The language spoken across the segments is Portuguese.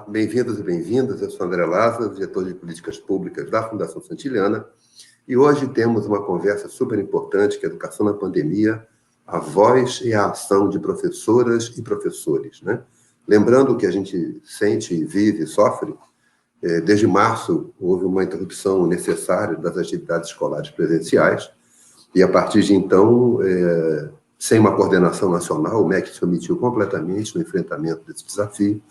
bem-vindos e bem-vindas. Eu sou André Lázaro, diretor de Políticas Públicas da Fundação Santiliana, e hoje temos uma conversa super importante, que é Educação na Pandemia, a voz e a ação de professoras e professores, né? Lembrando que a gente sente, vive e sofre, desde março houve uma interrupção necessária das atividades escolares presenciais, e a partir de então, sem uma coordenação nacional, o MEC se omitiu completamente no enfrentamento desse desafio.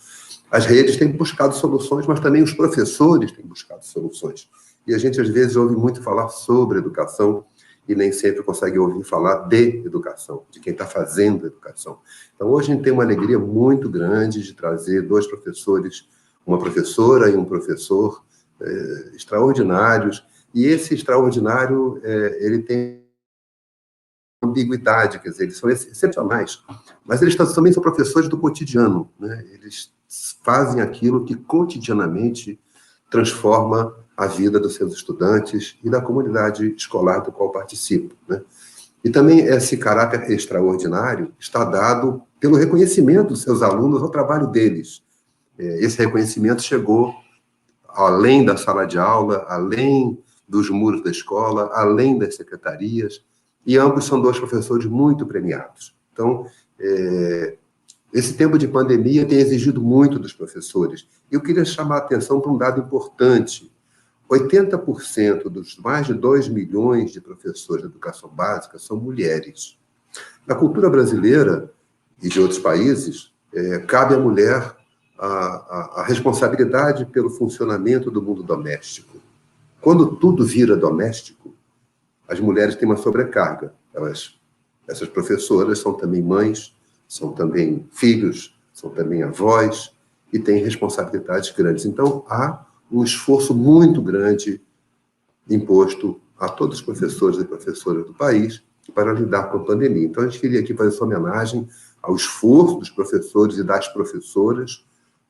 As redes têm buscado soluções, mas também os professores têm buscado soluções. E a gente, às vezes, ouve muito falar sobre educação e nem sempre consegue ouvir falar de educação, de quem está fazendo educação. Então, hoje a gente tem uma alegria muito grande de trazer dois professores, uma professora e um professor extraordinários. E esse extraordinário, ele tem ambiguidade, quer dizer, eles são excepcionais, mas eles também são professores do cotidiano, né? Eles fazem aquilo que cotidianamente transforma a vida dos seus estudantes e da comunidade escolar do qual participam, né? E também esse caráter extraordinário está dado pelo reconhecimento dos seus alunos ao trabalho deles. Esse reconhecimento chegou além da sala de aula, além dos muros da escola, além das secretarias, e ambos são dois professores muito premiados. Então, esse tempo de pandemia tem exigido muito dos professores. Eu queria chamar a atenção para um dado importante. 80% dos mais de 2 milhões de professores de educação básica são mulheres. Na cultura brasileira e de outros países, cabe à mulher a responsabilidade pelo funcionamento do mundo doméstico. Quando tudo vira doméstico, as mulheres têm uma sobrecarga. Essas professoras são também mães, são também filhos, são também avós, e têm responsabilidades grandes. Então, há um esforço muito grande imposto a todos os professores e professoras do país para lidar com a pandemia. Então, a gente queria aqui fazer essa homenagem ao esforço dos professores e das professoras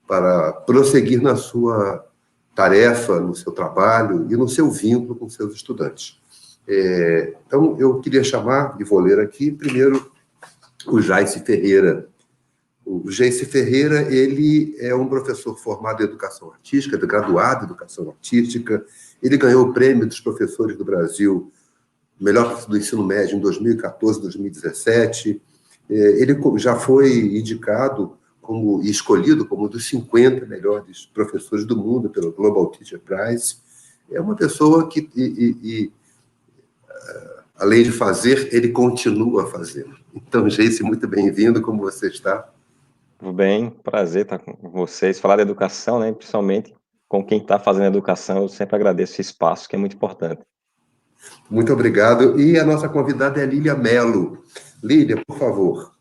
para prosseguir na sua tarefa, no seu trabalho e no seu vínculo com seus estudantes. Então, eu queria chamar, e vou ler aqui, primeiro, o Jayce Ferreira. O Jayce Ferreira, ele é um professor formado em Educação Artística, graduado em Educação Artística. Ele ganhou o Prêmio dos Professores do Brasil, melhor do ensino médio, em 2014, 2017. Ele já foi indicado e escolhido como um dos 50 melhores professores do mundo pelo Global Teacher Prize. É uma pessoa que... além de fazer, ele continua fazendo. Então, Jayce, muito bem-vindo, como você está? Tudo bem, prazer estar com vocês, falar de educação, né, principalmente com quem está fazendo educação, eu sempre agradeço esse espaço, que é muito importante. Muito obrigado. E a nossa convidada é a Lília Mello. Lília, por favor,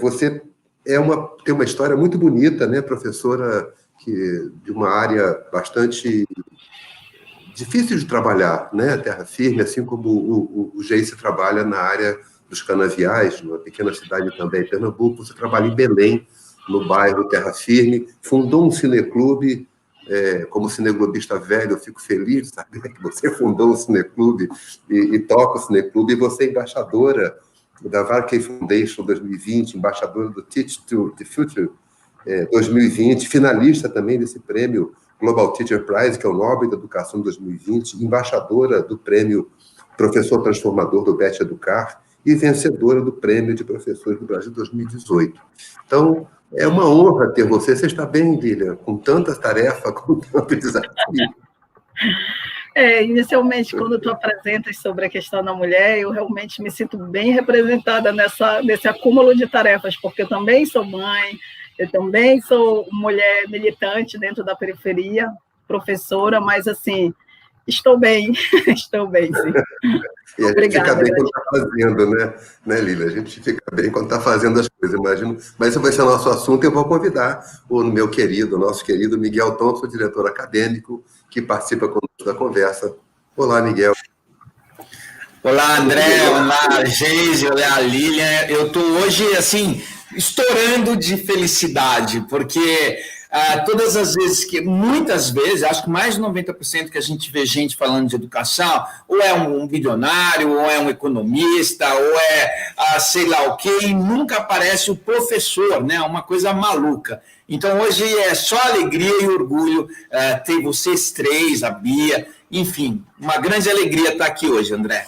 você tem uma história muito bonita, né, professora de uma área bastante difícil de trabalhar, né? Terra firme, assim como o Jayce trabalha na área dos canaviais, numa pequena cidade também, em Pernambuco. Você trabalha em Belém, no bairro Terra Firme, fundou um cineclube. Como cineglobista velho, eu fico feliz de saber que você fundou um cineclube e toca o cineclube, e você é embaixadora da Varkey Foundation 2020, embaixadora do Teach to the Future 2020, finalista também desse prêmio Global Teacher Prize, que é o Nobel da Educação 2020, embaixadora do prêmio Professor Transformador do Beth Educar e vencedora do prêmio de Professores do Brasil 2018. Então, é uma honra ter você. Você está bem, Lília, com tantas tarefas, com tanto desafio. Inicialmente, quando tu apresentas sobre a questão da mulher, eu realmente me sinto bem representada nesse acúmulo de tarefas, porque eu também sou mãe, eu também sou mulher militante dentro da periferia, professora, mas, assim, estou bem, estou bem, sim. E a gente fica bem quando está fazendo, né, Lília? A gente fica bem quando está fazendo as coisas, imagino. Mas esse vai ser o nosso assunto, eu vou convidar o nosso querido Miguel Thompson, diretor acadêmico, que participa conosco da conversa. Olá, Miguel. Olá, André, olá, Geise, olá, Lília. Eu estou hoje, assim, estourando de felicidade, porque todas as vezes muitas vezes, acho que mais de 90% que a gente vê gente falando de educação, ou é um bilionário, ou é um economista, ou é sei lá o quê, e nunca aparece o professor, né? Uma coisa maluca. Então, hoje é só alegria e orgulho ter vocês três, a Bia, enfim, uma grande alegria estar aqui hoje, André.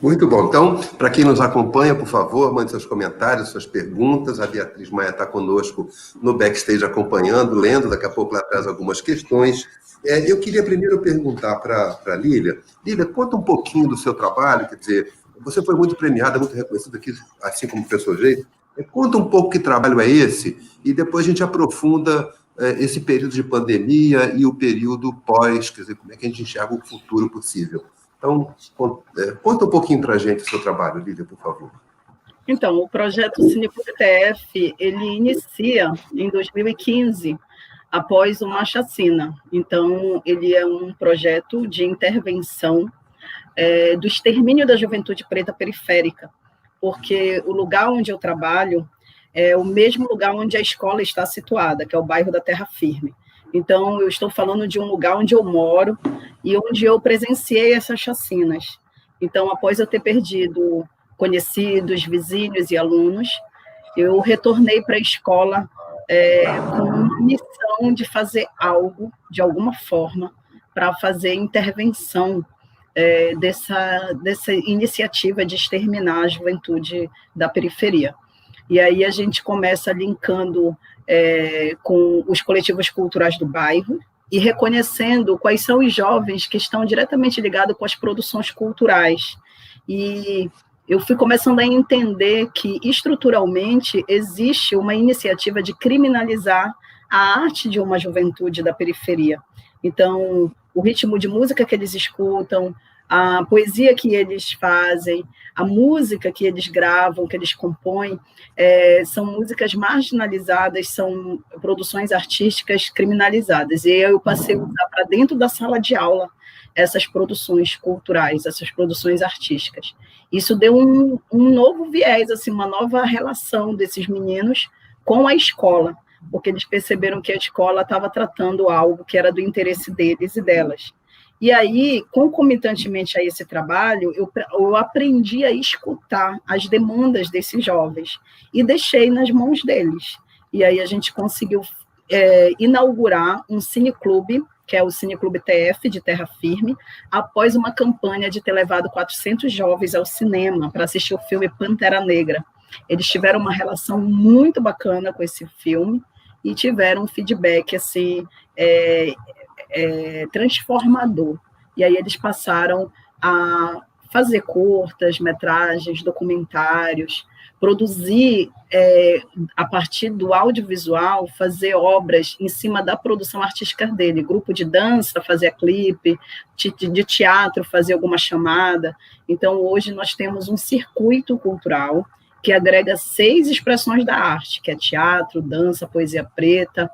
Muito bom. Então, para quem nos acompanha, por favor, mande seus comentários, suas perguntas. A Beatriz Maia está conosco no backstage acompanhando, lendo. Daqui a pouco ela traz algumas questões. Eu queria primeiro perguntar para a Lília. Lília, conta um pouquinho do seu trabalho. Quer dizer, você foi muito premiada, muito reconhecida aqui, assim como o professor Geis. Conta um pouco que trabalho é esse e depois a gente aprofunda esse período de pandemia e o período pós, quer dizer, como é que a gente enxerga o futuro possível. Então, conta um pouquinho para a gente o seu trabalho, Lília, por favor. Então, o projeto Cineclube TF, ele inicia em 2015, após uma chacina. Então, ele é um projeto de intervenção do extermínio da juventude preta periférica, porque o lugar onde eu trabalho é o mesmo lugar onde a escola está situada, que é o bairro da Terra Firme. Então, eu estou falando de um lugar onde eu moro e onde eu presenciei essas chacinas. Então, após eu ter perdido conhecidos, vizinhos e alunos, eu retornei para a escola com uma missão de fazer algo, de alguma forma, para fazer intervenção dessa iniciativa de exterminar a juventude da periferia. E aí a gente começa linkando com os coletivos culturais do bairro e reconhecendo quais são os jovens que estão diretamente ligados com as produções culturais. E eu fui começando a entender que, estruturalmente, existe uma iniciativa de criminalizar a arte de uma juventude da periferia. Então, o ritmo de música que eles escutam, a poesia que eles fazem, a música que eles gravam, que eles compõem, são músicas marginalizadas, são produções artísticas criminalizadas. E eu passei a usar para dentro da sala de aula essas produções culturais, essas produções artísticas. Isso deu um novo viés, assim, uma nova relação desses meninos com a escola, porque eles perceberam que a escola estava tratando algo que era do interesse deles e delas. E aí, concomitantemente a esse trabalho, eu aprendi a escutar as demandas desses jovens e deixei nas mãos deles. E aí a gente conseguiu inaugurar um cineclube, que é o Cineclube TF, de Terra Firme, após uma campanha de ter levado 400 jovens ao cinema para assistir o filme Pantera Negra. Eles tiveram uma relação muito bacana com esse filme e tiveram um feedback assim, transformador. E aí eles passaram a fazer curtas, metragens, documentários, produzir, a partir do audiovisual, fazer obras em cima da produção artística dele, grupo de dança, fazer clipe, de teatro, fazer alguma chamada. Então, hoje nós temos um circuito cultural que agrega 6 expressões da arte, que é teatro, dança, poesia preta,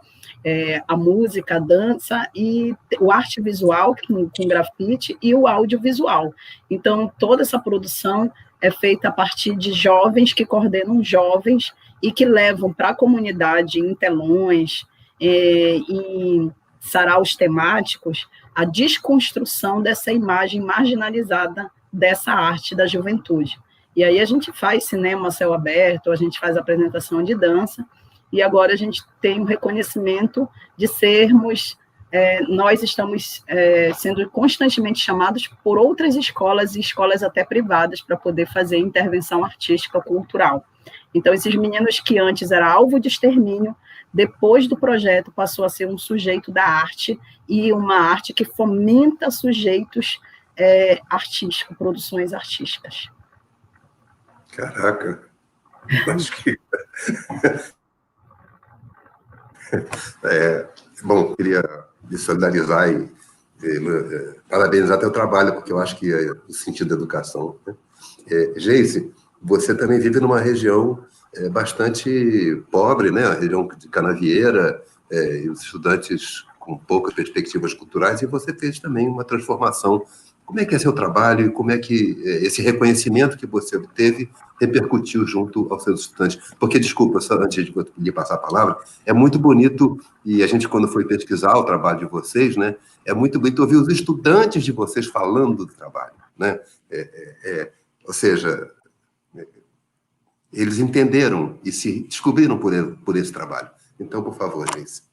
a música, a dança e o arte visual, com grafite, e o audiovisual. Então, toda essa produção é feita a partir de jovens que coordenam jovens e que levam para a comunidade em telões, em saraus temáticos, a desconstrução dessa imagem marginalizada dessa arte da juventude. E aí a gente faz cinema a céu aberto, a gente faz apresentação de dança, e agora a gente tem um reconhecimento de sermos, nós estamos sendo constantemente chamados por outras escolas, e escolas até privadas, para poder fazer intervenção artística cultural. Então, esses meninos que antes eram alvo de extermínio, depois do projeto passou a ser um sujeito da arte, e uma arte que fomenta sujeitos artísticos, produções artísticas. Caraca, acho que... Bom, queria me solidarizar e parabenizar teu trabalho, porque eu acho que é o sentido da educação. Né? Geise, você também vive numa região bastante pobre, né? A região de Canavieira, e os estudantes com poucas perspectivas culturais, e você fez também uma transformação Como é que é seu trabalho e como é que esse reconhecimento que você obteve repercutiu junto aos seus estudantes? Porque, desculpa, só antes de lhe passar a palavra, é muito bonito, e a gente, quando foi pesquisar o trabalho de vocês, né, é muito bonito ouvir os estudantes de vocês falando do trabalho, né? Ou seja, eles entenderam e se descobriram por esse trabalho. Então, por favor, Gleice.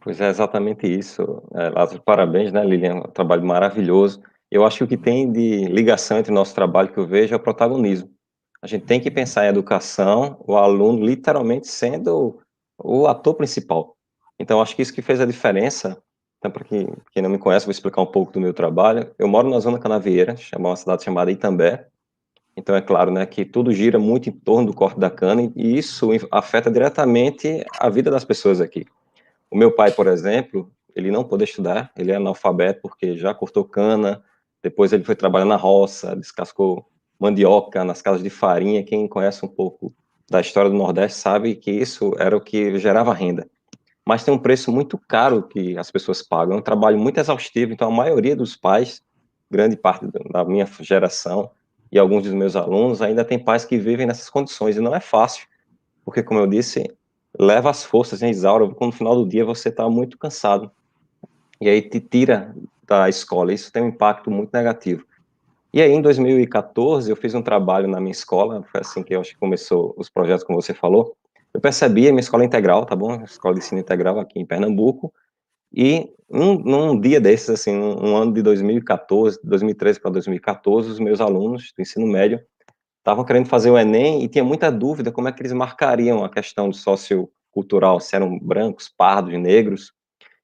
Pois é, exatamente isso. Lázaro, parabéns, né, Lilian? Um trabalho maravilhoso. Eu acho que o que tem de ligação entre o nosso trabalho que eu vejo é o protagonismo. A gente tem que pensar em educação, o aluno literalmente sendo o ator principal. Então, acho que isso que fez a diferença. Então, para quem não me conhece, vou explicar um pouco do meu trabalho. Eu moro na Zona Canavieira, uma cidade chamada Itambé. Então, é claro, né, que tudo gira muito em torno do corte da cana e isso afeta diretamente a vida das pessoas aqui. O meu pai, por exemplo, ele não pôde estudar, ele é analfabeto porque já cortou cana, depois ele foi trabalhar na roça, descascou mandioca nas casas de farinha. Quem conhece um pouco da história do Nordeste sabe que isso era o que gerava renda. Mas tem um preço muito caro que as pessoas pagam, é um trabalho muito exaustivo, então a maioria dos pais, grande parte da minha geração e alguns dos meus alunos, ainda tem pais que vivem nessas condições, e não é fácil, porque, como eu disse, leva as forças em exauro, quando no final do dia você está muito cansado, e aí te tira da escola, isso tem um impacto muito negativo. E aí, em 2014, eu fiz um trabalho na minha escola, foi assim que eu acho que começou os projetos, como você falou. Eu percebi a minha escola integral, tá bom? Escola de ensino integral aqui em Pernambuco, e num dia desses, assim, um ano de 2014, 2013 para 2014, os meus alunos do ensino médio estavam querendo fazer o Enem e tinha muita dúvida como é que eles marcariam a questão do sociocultural, se eram brancos, pardos, negros,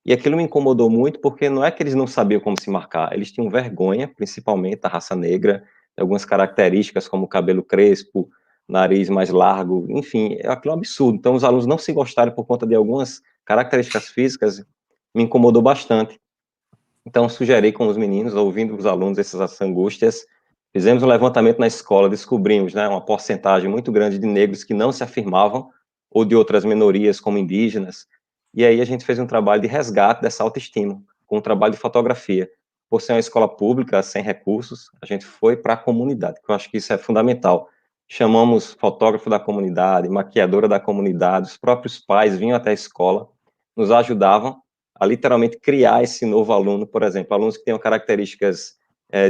e aquilo me incomodou muito porque não é que eles não sabiam como se marcar, eles tinham vergonha, principalmente da raça negra, de algumas características como cabelo crespo, nariz mais largo, enfim, é aquilo um absurdo. Então, os alunos não se gostarem por conta de algumas características físicas me incomodou bastante. Então, sugeri com os meninos, ouvindo os alunos essas angústias, fizemos um levantamento na escola, descobrimos, né, uma porcentagem muito grande de negros que não se afirmavam, ou de outras minorias, como indígenas, e aí a gente fez um trabalho de resgate dessa autoestima, com um trabalho de fotografia. Por ser uma escola pública, sem recursos, a gente foi para a comunidade, que eu acho que isso é fundamental. Chamamos fotógrafo da comunidade, maquiadora da comunidade, os próprios pais vinham até a escola, nos ajudavam a literalmente criar esse novo aluno, por exemplo, alunos que tenham características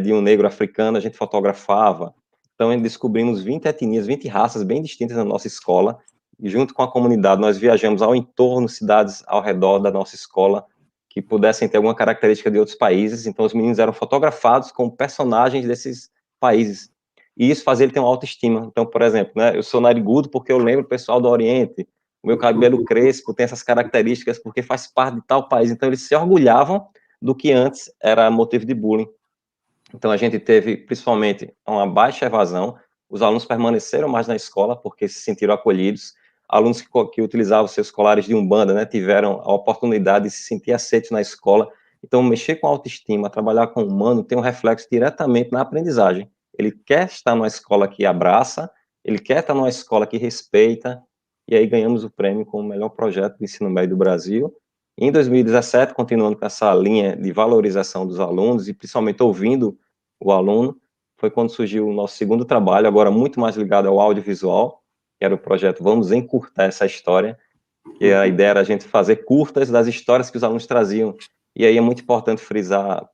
de um negro africano, a gente fotografava. Então, descobrimos 20 etnias, 20 raças bem distintas na nossa escola, e junto com a comunidade, nós viajamos ao entorno, cidades ao redor da nossa escola, que pudessem ter alguma característica de outros países, então os meninos eram fotografados como personagens desses países, e isso fazia ele ter uma autoestima. Então, por exemplo, né, eu sou narigudo porque eu lembro o pessoal do Oriente, o meu cabelo crespo tem essas características porque faz parte de tal país, então eles se orgulhavam do que antes era motivo de bullying. Então a gente teve, principalmente, uma baixa evasão, os alunos permaneceram mais na escola porque se sentiram acolhidos, alunos que utilizavam seus colares de umbanda, né, tiveram a oportunidade de se sentir aceitos na escola. Então, mexer com a autoestima, trabalhar com o humano, tem um reflexo diretamente na aprendizagem. Ele quer estar numa escola que abraça, ele quer estar numa escola que respeita, e aí ganhamos o prêmio como o melhor projeto de ensino médio do Brasil. Em 2017, continuando com essa linha de valorização dos alunos, e principalmente ouvindo o aluno, foi quando surgiu o nosso segundo trabalho, agora muito mais ligado ao audiovisual, que era o projeto Vamos Encurtar Essa História, que a ideia era a gente fazer curtas das histórias que os alunos traziam. E aí é muito importante frisar,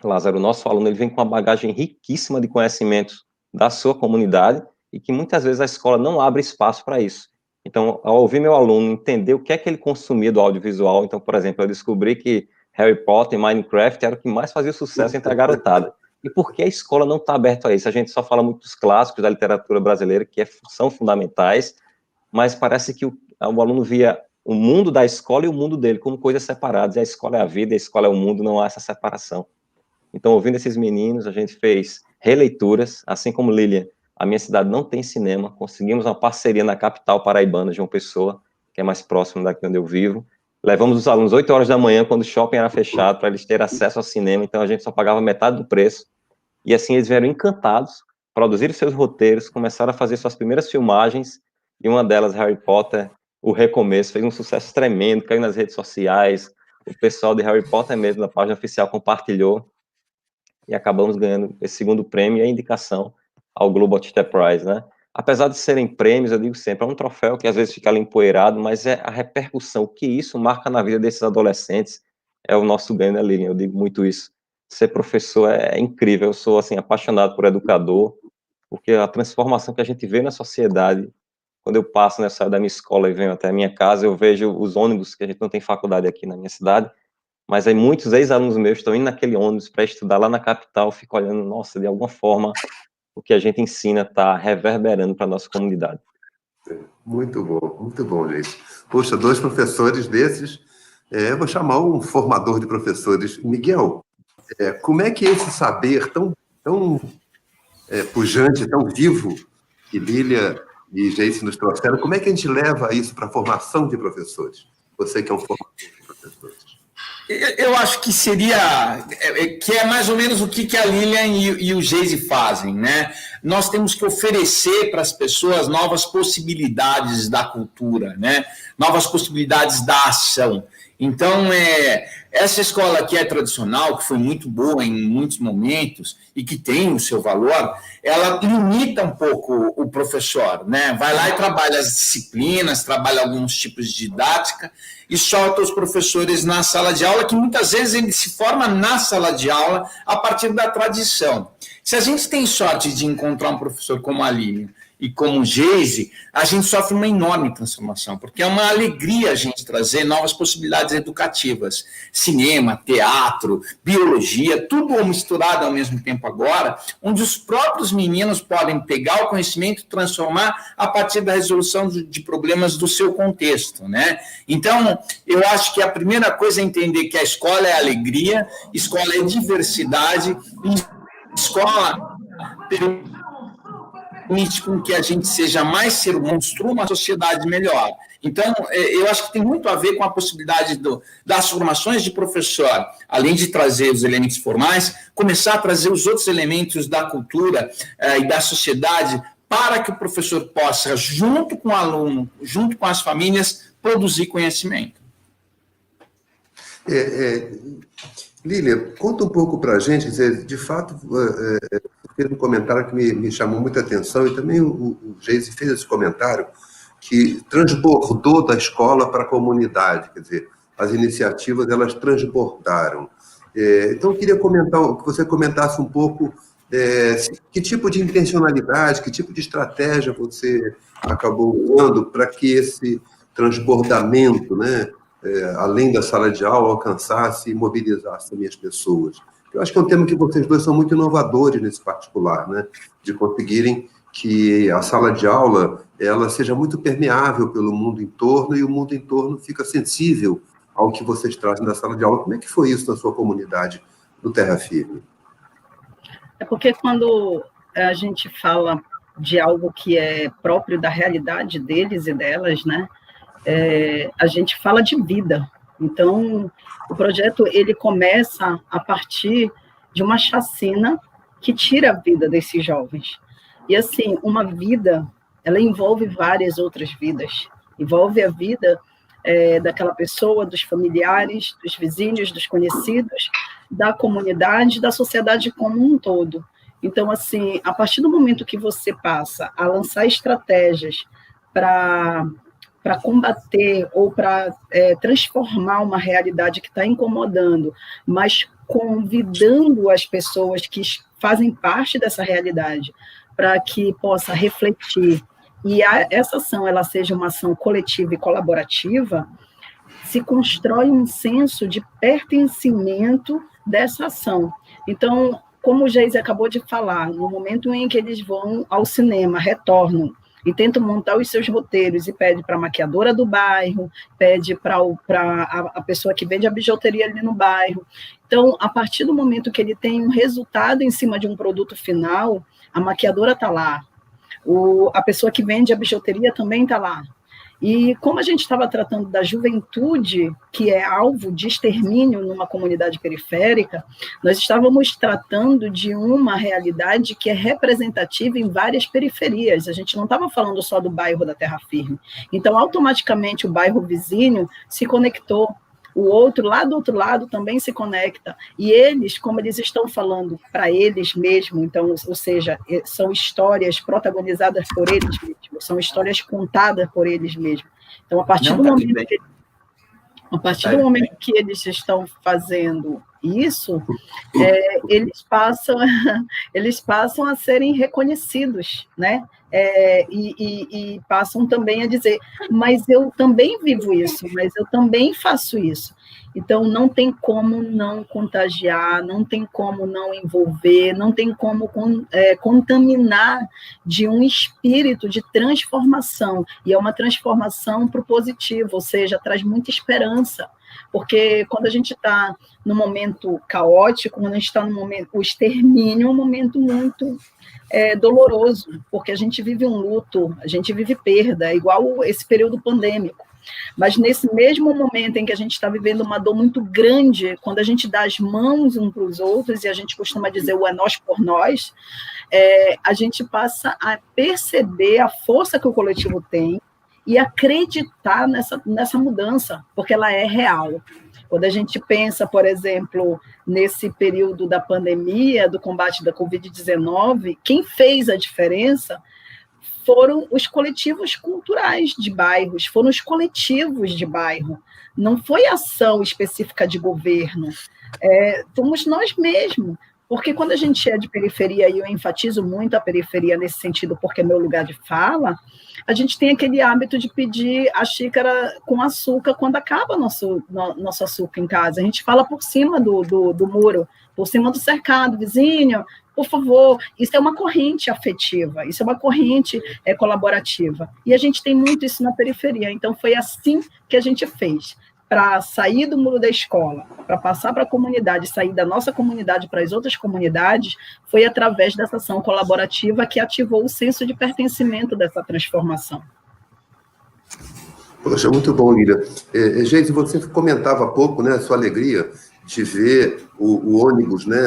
Lázaro, o nosso aluno ele vem com uma bagagem riquíssima de conhecimentos da sua comunidade e que muitas vezes a escola não abre espaço para isso. Então, ao ouvir meu aluno entender o que é que ele consumia do audiovisual, então, por exemplo, eu descobri que Harry Potter e Minecraft era o que mais fazia sucesso entre a garotada. E por que a escola não está aberta a isso? A gente só fala muito dos clássicos da literatura brasileira, que são fundamentais, mas parece que o aluno via o mundo da escola e o mundo dele como coisas separadas. E a escola é a vida, a escola é o mundo, não há essa separação. Então, ouvindo esses meninos, a gente fez releituras, assim como Lilian, a minha cidade não tem cinema, conseguimos uma parceria na capital paraibana, João Pessoa, que é mais próximo daqui onde eu vivo. Levamos os alunos 8 horas da manhã, quando o shopping era fechado, para eles terem acesso ao cinema, então a gente só pagava metade do preço. E assim eles vieram encantados, produziram seus roteiros, começaram a fazer suas primeiras filmagens, e uma delas, Harry Potter, O Recomeço, fez um sucesso tremendo, caiu nas redes sociais, o pessoal de Harry Potter mesmo, na página oficial, compartilhou. e acabamos ganhando esse segundo prêmio e a indicação ao Global Teacher Prize, né? Apesar de serem prêmios, eu digo sempre, é um troféu que às vezes fica ali empoeirado, mas é a repercussão que isso marca na vida desses adolescentes, é o nosso ganho, né, Lilian? Eu digo muito isso. Ser professor é incrível, eu sou, assim, apaixonado por educador, porque a transformação que a gente vê na sociedade, quando eu passo, né, saio da minha escola e venho até a minha casa, eu vejo os ônibus, que a gente não tem faculdade aqui na minha cidade, mas aí muitos ex-alunos meus estão indo naquele ônibus para estudar lá na capital, fico olhando, nossa, de alguma forma, o que a gente ensina está reverberando para a nossa comunidade. Muito bom, gente. Poxa, 2 professores desses, eu vou chamar um formador de professores. Miguel, como é que esse saber tão pujante, tão vivo, que Lília e Geice nos trouxeram, como é que a gente leva isso para a formação de professores? Você que é um formador de professores. Eu acho que que é mais ou menos o que a Lilian e o Geise fazem, né? Nós temos que oferecer para as pessoas novas possibilidades da cultura, né? Novas possibilidades da ação. Então, essa escola que é tradicional, que foi muito boa em muitos momentos e que tem o seu valor, ela limita um pouco o professor, né? Vai lá e trabalha as disciplinas, trabalha alguns tipos de didática e solta os professores na sala de aula, que muitas vezes ele se forma na sala de aula a partir da tradição. Se a gente tem sorte de encontrar um professor como a Lilian e como o Geise, a gente sofre uma enorme transformação, porque é uma alegria a gente trazer novas possibilidades educativas. Cinema, teatro, biologia, tudo misturado ao mesmo tempo agora, onde os próprios meninos podem pegar o conhecimento e transformar a partir da resolução de problemas do seu contexto, né? Então, eu acho que a primeira coisa é entender que a escola é alegria, escola é diversidade, e escola permite com que a gente seja mais ser humano, construa uma sociedade melhor. Então, eu acho que tem muito a ver com a possibilidade das formações de professor, além de trazer os elementos formais, começar a trazer os outros elementos da cultura e da sociedade para que o professor possa, junto com o aluno, junto com as famílias, produzir conhecimento. Lília, conta um pouco para a gente, de fato, fez um comentário que me chamou muita atenção, e também o Geise fez esse comentário, que transbordou da escola para a comunidade, quer dizer, as iniciativas, elas transbordaram. Então, eu queria que você comentasse um pouco que tipo de intencionalidade, que tipo de estratégia você acabou usando para que esse transbordamento, né, além da sala de aula, alcançasse e mobilizasse também as pessoas. Eu acho que é um tema que vocês dois são muito inovadores nesse particular, né? De conseguirem que a sala de aula ela seja muito permeável pelo mundo em torno e o mundo em torno fica sensível ao que vocês trazem da sala de aula. Como é que foi isso na sua comunidade do Terra Firme? É porque quando a gente fala de algo que é próprio da realidade deles e delas, né? A gente fala de vida. Então, o projeto ele começa a partir de uma chacina que tira a vida desses jovens. E, assim, uma vida, ela envolve várias outras vidas. Envolve a vida daquela pessoa, dos familiares, dos vizinhos, dos conhecidos, da comunidade, da sociedade como um todo. Então, assim, a partir do momento que você passa a lançar estratégias para combater ou para transformar uma realidade que está incomodando, mas convidando as pessoas que fazem parte dessa realidade para que possa refletir e essa ação ela seja uma ação coletiva e colaborativa, se constrói um senso de pertencimento dessa ação. Então, como o Geise acabou de falar, no momento em que eles vão ao cinema, retornam, e tentam montar os seus roteiros, e pede para a maquiadora do bairro, pede para a pessoa que vende a bijuteria ali no bairro. Então, a partir do momento que ele tem um resultado em cima de um produto final, a maquiadora está lá, a pessoa que vende a bijuteria também está lá. E como a gente estava tratando da juventude, que é alvo de extermínio numa comunidade periférica, nós estávamos tratando de uma realidade que é representativa em várias periferias. A gente não estava falando só do bairro da Terra Firme. Então, automaticamente, o bairro vizinho se conectou. o outro, lá do outro lado, também se conecta. E eles, como eles estão falando para eles mesmos, então, ou seja, são histórias protagonizadas por eles mesmos, são histórias contadas por eles mesmos. Então, a partir do momento que eles estão fazendo isso, eles passam a serem reconhecidos, né? E passam também a dizer, mas eu também vivo isso, mas eu também faço isso. Então, não tem como não contagiar, não tem como não envolver, não tem como contaminar de um espírito de transformação, e é uma transformação para o positivo, ou seja, traz muita esperança, porque quando a gente está no momento caótico, quando a gente está no momento, o extermínio é um momento muito doloroso, porque a gente vive um luto, a gente vive perda, igual esse período pandêmico. Mas nesse mesmo momento em que a gente está vivendo uma dor muito grande, quando a gente dá as mãos uns para os outros, e a gente costuma dizer o é nós por nós, a gente passa a perceber a força que o coletivo tem e acreditar nessa mudança, porque ela é real. Quando a gente pensa, por exemplo, nesse período da pandemia, do combate da Covid-19, quem fez a diferença foram os coletivos culturais de bairros, foram os coletivos de bairro, não foi ação específica de governo, fomos nós mesmos, porque quando a gente é de periferia, e eu enfatizo muito a periferia nesse sentido, porque é meu lugar de fala, a gente tem aquele hábito de pedir a xícara com açúcar quando acaba nosso açúcar em casa, a gente fala por cima do muro, por cima do cercado, vizinho, por favor, isso é uma corrente afetiva, isso é uma corrente colaborativa, e a gente tem muito isso na periferia, então foi assim que a gente fez, para sair do muro da escola, para passar para a comunidade, sair da nossa comunidade para as outras comunidades, foi através dessa ação colaborativa que ativou o senso de pertencimento dessa transformação. Poxa, muito bom, Lília. Geise, você comentava há pouco, né, a sua alegria de ver o ônibus, né,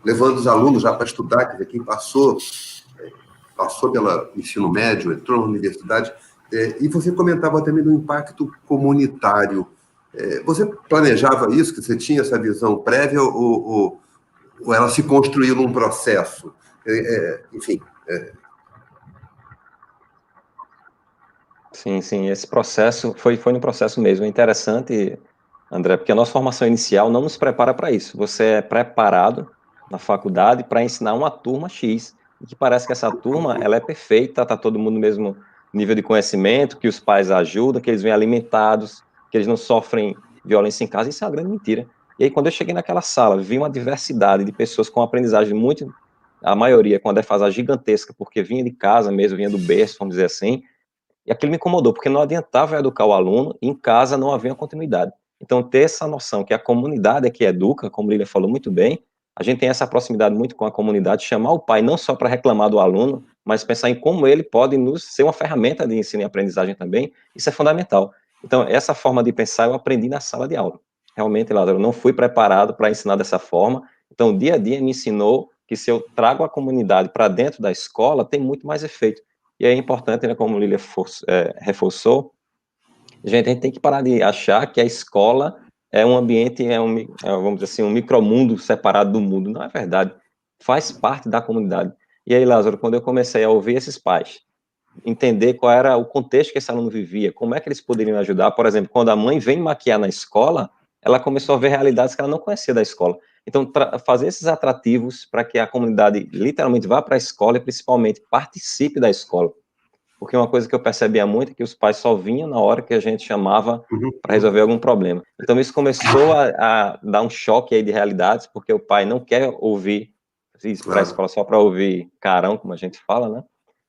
levando os alunos já para estudar, quer dizer, quem passou pelo ensino médio, entrou na universidade, e você comentava também do impacto comunitário. Você planejava isso, que você tinha essa visão prévia, ou ela se construiu num processo? Enfim. Sim, esse processo foi no processo mesmo. É interessante, André, porque a nossa formação inicial não nos prepara para isso. Você é preparado na faculdade para ensinar uma turma X, e que parece que essa turma ela é perfeita, está todo mundo no mesmo nível de conhecimento, que os pais ajudam, que eles vêm alimentados, que eles não sofrem violência em casa. Isso é uma grande mentira. E aí, quando eu cheguei naquela sala, vi uma diversidade de pessoas com aprendizagem muito, a maioria com uma defasagem gigantesca, porque vinha de casa mesmo, vinha do berço, vamos dizer assim, e aquilo me incomodou, porque não adiantava educar o aluno, e em casa não havia continuidade. Então, ter essa noção que a comunidade é que educa, como Lília falou muito bem, a gente tem essa proximidade muito com a comunidade, chamar o pai não só para reclamar do aluno, mas pensar em como ele pode ser uma ferramenta de ensino e aprendizagem também, isso é fundamental. Então, essa forma de pensar eu aprendi na sala de aula. Realmente, Lázaro, eu não fui preparado para ensinar dessa forma, então o dia a dia me ensinou que se eu trago a comunidade para dentro da escola, tem muito mais efeito. E é importante, né, como Lília reforçou, a gente tem que parar de achar que a escola é um ambiente, vamos dizer assim, um micromundo separado do mundo. Não é verdade. Faz parte da comunidade. E aí, Lázaro, quando eu comecei a ouvir esses pais, entender qual era o contexto que esse aluno vivia, como é que eles poderiam ajudar, por exemplo, quando a mãe vem maquiar na escola, ela começou a ver realidades que ela não conhecia da escola. Então, fazer esses atrativos para que a comunidade literalmente vá para a escola e, principalmente, participe da escola. Porque uma coisa que eu percebia muito é que os pais só vinham na hora que a gente chamava para resolver algum problema. Então, isso começou a dar um choque aí de realidades, porque o pai não quer ouvir isso para a escola só para ouvir carão, como a gente fala, né?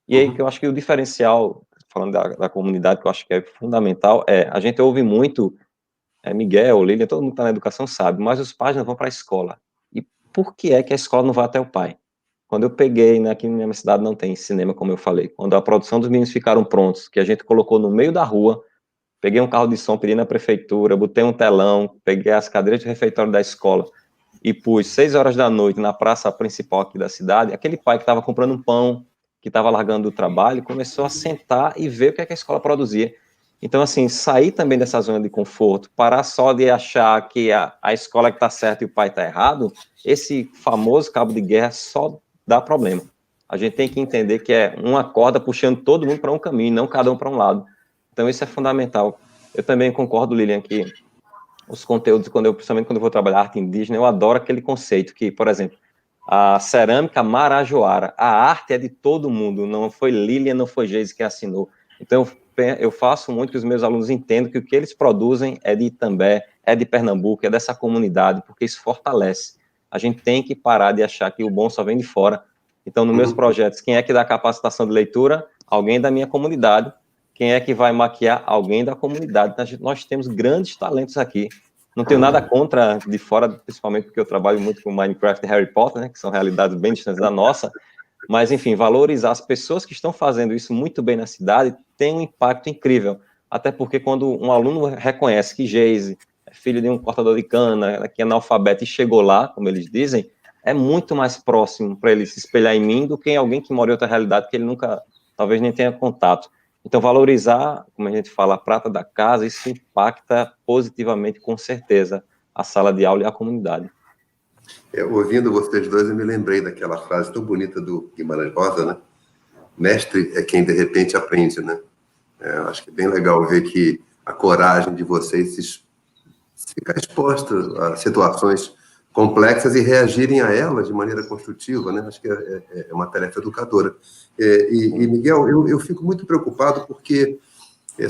E aí que eu acho que o diferencial, falando da comunidade, que eu acho que é fundamental, a gente ouve muito, Miguel, Lilian, todo mundo que está na educação sabe, mas os pais não vão para a escola. E por que é que a escola não vai até o pai? Quando eu peguei, né, aqui na minha cidade não tem cinema, como eu falei, quando a produção dos meninos ficaram prontos, que a gente colocou no meio da rua, peguei um carro de som, pedi na prefeitura, botei um telão, peguei as cadeiras de refeitório da escola e pus 6 horas da noite na praça principal aqui da cidade, aquele pai que estava comprando um pão, que estava largando o trabalho, começou a sentar e ver o que é que a escola produzia. Então, assim, sair também dessa zona de conforto, parar só de achar que a escola que está certa e o pai está errado, esse famoso cabo de guerra só dá problema. A gente tem que entender que é uma corda puxando todo mundo para um caminho, não cada um para um lado. Então, isso é fundamental. Eu também concordo, Lilian, que os conteúdos, principalmente quando eu vou trabalhar arte indígena, eu adoro aquele conceito que, por exemplo, a cerâmica marajoara, a arte é de todo mundo, não foi Lilian, não foi Geise que assinou. Então, eu faço muito que os meus alunos entendam que o que eles produzem é de Itambé, é de Pernambuco, é dessa comunidade, porque isso fortalece. A gente tem que parar de achar que o bom só vem de fora. Então, nos meus projetos, quem é que dá capacitação de leitura? Alguém da minha comunidade. Quem é que vai maquiar? Alguém da comunidade. Nós temos grandes talentos aqui. Não tenho nada contra de fora, principalmente porque eu trabalho muito com Minecraft e Harry Potter, né, que são realidades bem distantes da nossa. Mas, enfim, valorizar as pessoas que estão fazendo isso muito bem na cidade tem um impacto incrível. Até porque quando um aluno reconhece que Geise é filho de um cortador de cana, que é analfabeto e chegou lá, como eles dizem, é muito mais próximo para ele se espelhar em mim do que em alguém que mora em outra realidade que ele nunca, talvez nem tenha contato. Então, valorizar, como a gente fala, a prata da casa, isso impacta positivamente, com certeza, a sala de aula e a comunidade. Ouvindo vocês dois, eu me lembrei daquela frase tão bonita do Guimarães Rosa, né? Mestre é quem, de repente, aprende, né? Acho que é bem legal ver que a coragem de vocês ficar exposta a situações complexas e reagirem a elas de maneira construtiva, né? Acho que é uma tarefa educadora. E Miguel, eu fico muito preocupado porque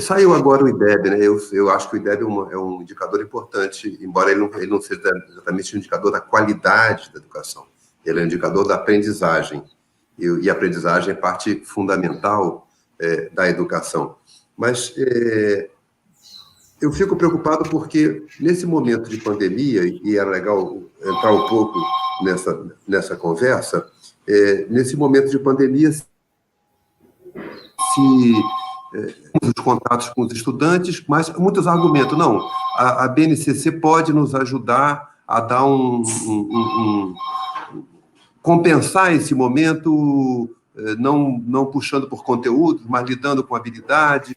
saiu agora o IDEB, né? Eu acho que o IDEB é um indicador importante, embora ele não seja exatamente um indicador da qualidade da educação. Ele é um indicador da aprendizagem. E a aprendizagem é parte fundamental da educação. Mas eu fico preocupado porque, nesse momento de pandemia, e era legal entrar um pouco nessa conversa, nesse momento de pandemia, os contatos com os estudantes, mas muitos argumentos. Não, a BNCC pode nos ajudar a dar compensar esse momento, não puxando por conteúdo, mas lidando com habilidade.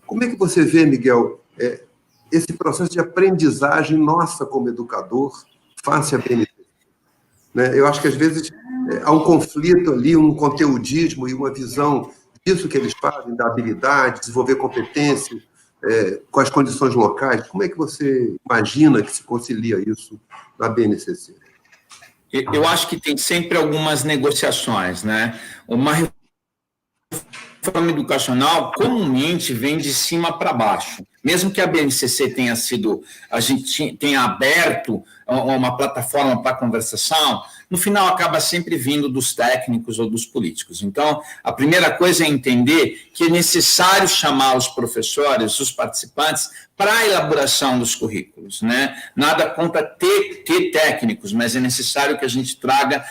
Como é que você vê, Miguel, esse processo de aprendizagem nossa como educador face à BNCC? Né? Eu acho que, às vezes, há um conflito ali, um conteudismo e uma visão disso que eles fazem, da habilidade, desenvolver competência, com as condições locais. Como é que você imagina que se concilia isso na BNCC? Eu acho que tem sempre algumas negociações, né? Uma reforma educacional comumente vem de cima para baixo. Mesmo que a BNCC a gente tenha aberto uma plataforma para conversação, no final acaba sempre vindo dos técnicos ou dos políticos. Então, a primeira coisa é entender que é necessário chamar os professores, os participantes, para a elaboração dos currículos, né? Nada contra ter técnicos, mas é necessário que a gente traga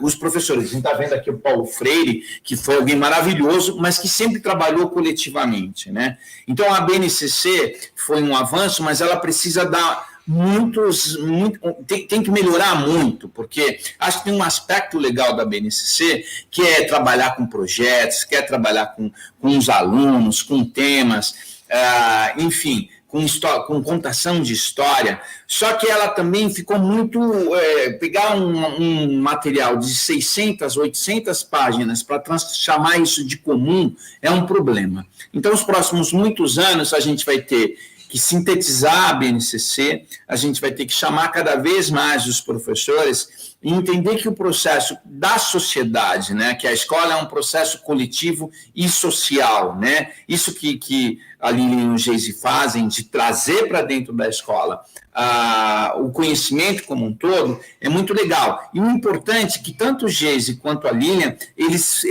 os professores. A gente está vendo aqui o Paulo Freire, que foi alguém maravilhoso, mas que sempre trabalhou coletivamente, né? Então, a BNCC foi um avanço, mas ela precisa dar tem que melhorar muito, porque acho que tem um aspecto legal da BNCC, que é trabalhar com projetos, que é trabalhar com os alunos, com temas, enfim, com contação de história, só que ela também ficou muito... pegar um material de 600, 800 páginas para chamar isso de comum é um problema. Então, os próximos muitos anos, a gente vai ter que sintetizar a BNCC, a gente vai ter que chamar cada vez mais os professores e entender que o processo da sociedade, né, que a escola é um processo coletivo e social, né, isso que a Lilian e o Geise fazem, de trazer para dentro da escola o conhecimento como um todo, é muito legal. E o importante é que tanto o Geise quanto a Lilian, eles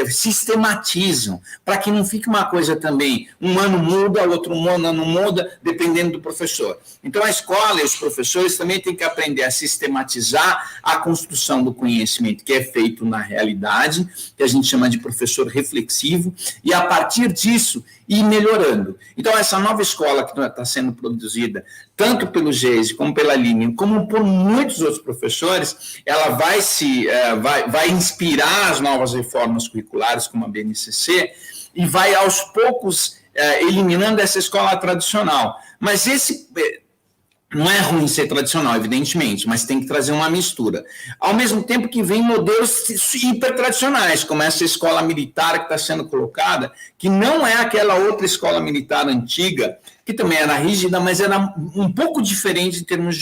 sistematizam, para que não fique uma coisa também, um ano muda, outro ano não muda, dependendo do professor. Então, a escola e os professores também têm que aprender a sistematizar a construção do conhecimento, que é feito na realidade, que a gente chama de professor reflexivo, e a partir disso, ir melhorando. Então, essa nova escola que está sendo produzida, tanto pelo Geise, como pela Lilian, como por muitos outros professores, ela vai inspirar as novas reformas curriculares, como a BNCC, e vai, aos poucos, eliminando essa escola tradicional. Mas não é ruim ser tradicional, evidentemente, mas tem que trazer uma mistura. Ao mesmo tempo que vem modelos hiper tradicionais, como essa escola militar que está sendo colocada, que não é aquela outra escola militar antiga, que também era rígida, mas era um pouco diferente em termos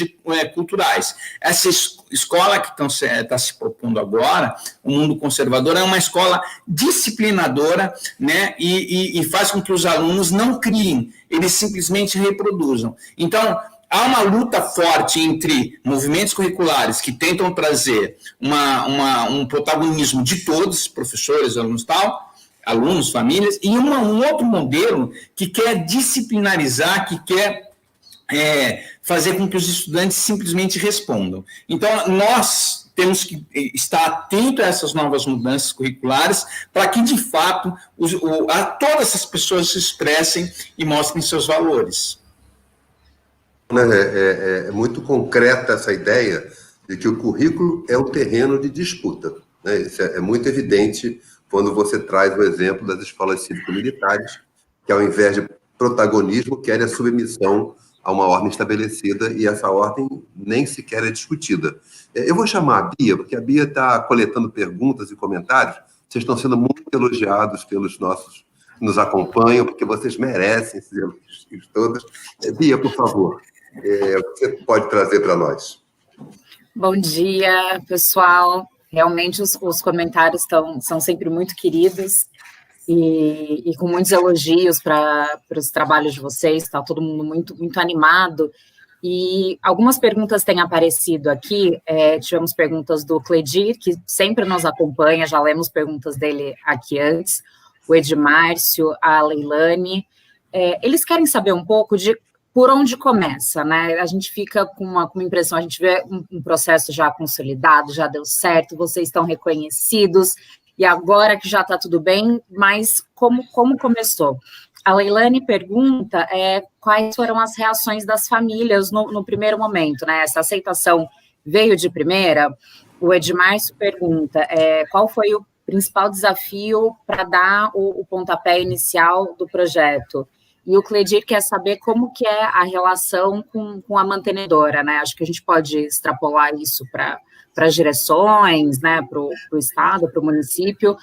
culturais. Essa escola que está se propondo agora, o mundo conservador, é uma escola disciplinadora, né, e faz com que os alunos não criem, eles simplesmente reproduzam. Então, há uma luta forte entre movimentos curriculares que tentam trazer um protagonismo de todos, professores, alunos, alunos, famílias, e um outro modelo que quer disciplinarizar, que quer fazer com que os estudantes simplesmente respondam. Então, nós temos que estar atentos a essas novas mudanças curriculares para que, de fato, todas essas pessoas se expressem e mostrem seus valores. É muito concreta essa ideia de que o currículo é um terreno de disputa, né? Isso é muito evidente quando você traz o exemplo das escolas cívico-militares, que ao invés de protagonismo, querem a submissão a uma ordem estabelecida, e essa ordem nem sequer é discutida. Eu vou chamar a Bia, porque a Bia está coletando perguntas e comentários. Vocês estão sendo muito elogiados pelos nossos que nos acompanham, porque vocês merecem esses elogios todos. Bia, por favor, o que você pode trazer para nós? Bom dia, pessoal. Realmente os comentários são sempre muito queridos e com muitos elogios para os trabalhos de vocês. Está todo mundo muito animado. E algumas perguntas têm aparecido aqui. Tivemos perguntas do Cledir, que sempre nos acompanha, já lemos perguntas dele aqui antes, o Edmárcio, a Leilane. Eles querem saber um pouco de por onde começa, né? A gente fica com uma impressão, a gente vê um processo já consolidado, já deu certo, vocês estão reconhecidos, e agora que já está tudo bem, mas como começou? A Leilane pergunta quais foram as reações das famílias no primeiro momento, né? Essa aceitação veio de primeira? O Edmárcio pergunta qual foi o principal desafio para dar o pontapé inicial do projeto? E o Cledir quer saber como que é a relação com a mantenedora, né? Acho que a gente pode extrapolar isso para as direções, né? Para o Estado, para o município,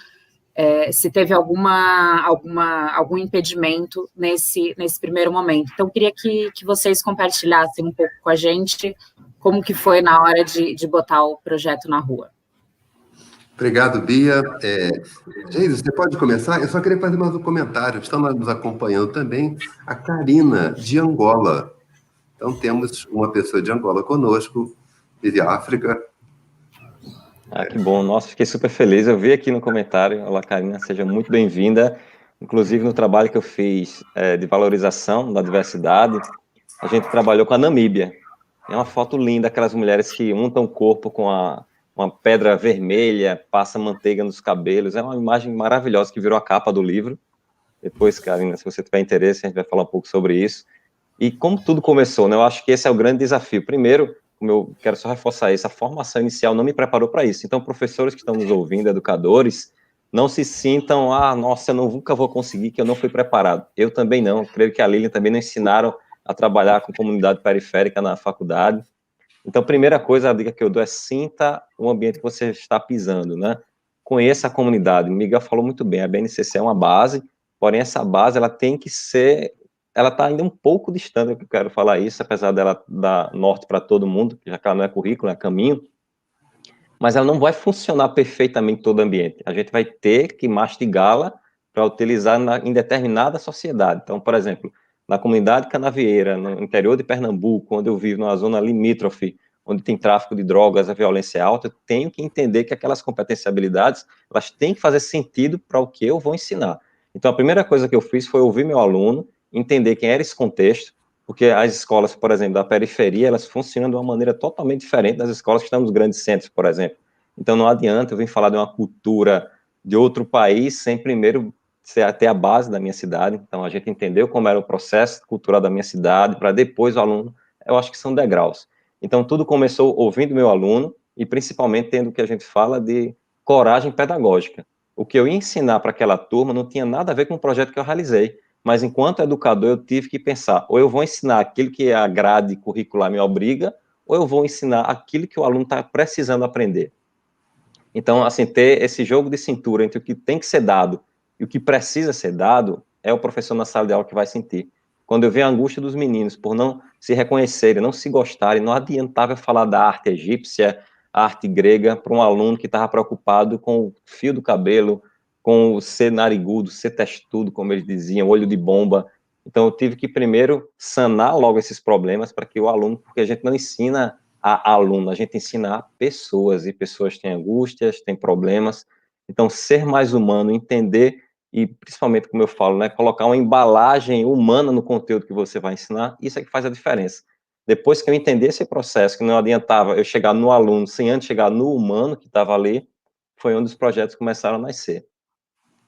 se teve algum impedimento nesse primeiro momento. Então, eu queria que vocês compartilhassem um pouco com a gente como que foi na hora de botar o projeto na rua. Obrigado, Bia. Geise, você pode começar? Eu só queria fazer mais um comentário. Estão nos acompanhando também a Karina, de Angola. Então, temos uma pessoa de Angola conosco, e de África. Que bom. Nossa, fiquei super feliz. Eu vi aqui no comentário. Olá, Karina, seja muito bem-vinda. Inclusive, no trabalho que eu fiz de valorização da diversidade, a gente trabalhou com a Namíbia. É uma foto linda, aquelas mulheres que untam o corpo com uma pedra vermelha, passa manteiga nos cabelos. É uma imagem maravilhosa que virou a capa do livro. Depois, Karina, se você tiver interesse, a gente vai falar um pouco sobre isso. E como tudo começou, né? Eu acho que esse é o grande desafio. Primeiro, como eu quero só reforçar isso, a formação inicial não me preparou para isso. Então, professores que estão nos ouvindo, educadores, não se sintam, nossa, eu nunca vou conseguir, que eu não fui preparado. Eu também não. Eu creio que a Lilian também não ensinaram a trabalhar com comunidade periférica na faculdade. Então, a primeira coisa, a dica que eu dou sinta o ambiente que você está pisando, né? Conheça a comunidade. O Miguel falou muito bem, a BNCC é uma base, porém essa base, ela tem que ser, ela está ainda um pouco distante, eu quero falar isso, apesar dela dar norte para todo mundo, já que ela não é currículo, é caminho, mas ela não vai funcionar perfeitamente em todo o ambiente. A gente vai ter que mastigá-la para utilizar em determinada sociedade. Então, por exemplo, na comunidade canavieira, no interior de Pernambuco, onde eu vivo, numa zona limítrofe, onde tem tráfico de drogas, a violência é alta, eu tenho que entender que aquelas competências e habilidades, elas têm que fazer sentido para o que eu vou ensinar. Então, a primeira coisa que eu fiz foi ouvir meu aluno, entender quem era esse contexto, porque as escolas, por exemplo, da periferia, elas funcionam de uma maneira totalmente diferente das escolas que estão nos grandes centros, por exemplo. Então, não adianta eu vir falar de uma cultura de outro país sem primeiro ter a base da minha cidade. Então, a gente entendeu como era o processo cultural da minha cidade, para depois o aluno, eu acho que são degraus. Então, tudo começou ouvindo meu aluno, e principalmente tendo o que a gente fala de coragem pedagógica. O que eu ia ensinar para aquela turma não tinha nada a ver com o projeto que eu realizei. mas enquanto educador eu tive que pensar, ou eu vou ensinar aquilo que a grade curricular me obriga, ou eu vou ensinar aquilo que o aluno está precisando aprender. Então, assim, ter esse jogo de cintura entre o que tem que ser dado e o que precisa ser dado, é o professor na sala de aula que vai sentir. Quando eu vi a angústia dos meninos por não se reconhecerem, não se gostarem, não adiantava falar da arte egípcia, a arte grega, para um aluno que estava preocupado com o fio do cabelo, com o ser narigudo, ser testudo, como eles diziam, olho de bomba. Então, eu tive que primeiro sanar logo esses problemas para que o aluno, porque a gente não ensina a aluno, a gente ensina a pessoas, e pessoas têm angústias, têm problemas. Então, ser mais humano, entender, e principalmente, como eu falo, né, colocar uma embalagem humana no conteúdo que você vai ensinar, isso é que faz a diferença. Depois que eu entendi esse processo, que não adiantava eu chegar no aluno sem antes chegar no humano que estava ali, foi onde os projetos começaram a nascer.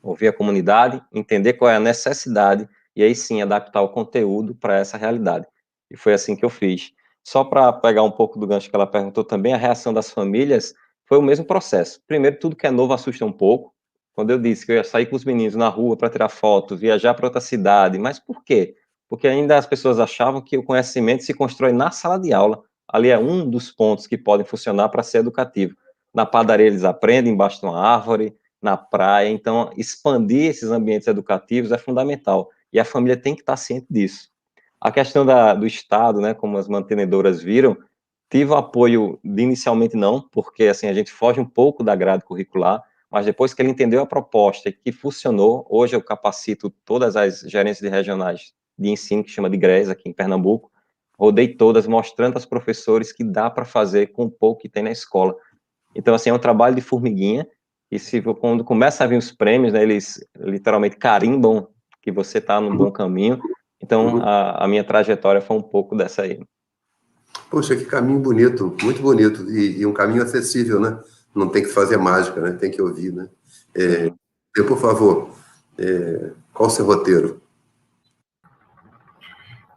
Ouvir a comunidade, entender qual é a necessidade, e aí sim adaptar o conteúdo para essa realidade. E foi assim que eu fiz. Só para pegar um pouco do gancho que ela perguntou também, a reação das famílias foi o mesmo processo. Primeiro, tudo que é novo assusta um pouco. Quando eu disse que eu ia sair com os meninos na rua para tirar foto, viajar para outra cidade, mas por quê? Porque ainda as pessoas achavam que o conhecimento se constrói na sala de aula. Ali é um dos pontos que podem funcionar para ser educativo. Na padaria eles aprendem embaixo de uma árvore, na praia, então expandir esses ambientes educativos é fundamental, e a família tem que estar ciente disso. A questão do Estado, né, como as mantenedoras viram, tive o apoio de inicialmente não, porque assim, a gente foge um pouco da grade curricular, mas depois que ele entendeu a proposta e que funcionou, hoje eu capacito todas as gerências de regionais de ensino, que chama de GRES, aqui em Pernambuco, rodei todas, mostrando aos professores que dá para fazer com o pouco que tem na escola. Então, assim, é um trabalho de formiguinha, e quando começa a vir os prêmios, né, eles literalmente carimbam que você está no bom caminho. Então, a minha trajetória foi um pouco dessa aí. Poxa, que caminho bonito, muito bonito, e um caminho acessível, né? Não tem que fazer mágica, né? Tem que ouvir, né? Por favor, qual o seu roteiro?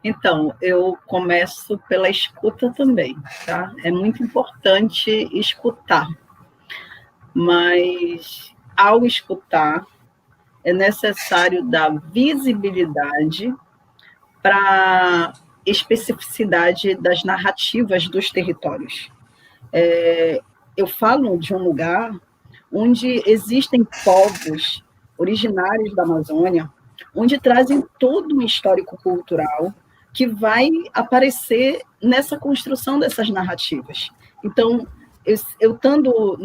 Então, eu começo pela escuta também, tá? É muito importante escutar, mas ao escutar, é necessário dar visibilidade para especificidade das narrativas dos territórios. Eu falo de um lugar onde existem povos originários da Amazônia, onde trazem todo um histórico cultural que vai aparecer nessa construção dessas narrativas. Então, eu estando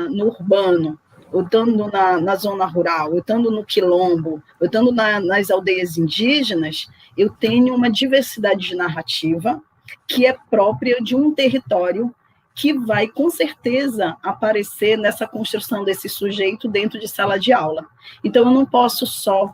no urbano, eu estando na zona rural, eu estando no quilombo, eu estando nas aldeias indígenas, eu tenho uma diversidade de narrativa que é própria de um território que vai, com certeza, aparecer nessa construção desse sujeito dentro de sala de aula. Então, eu não posso só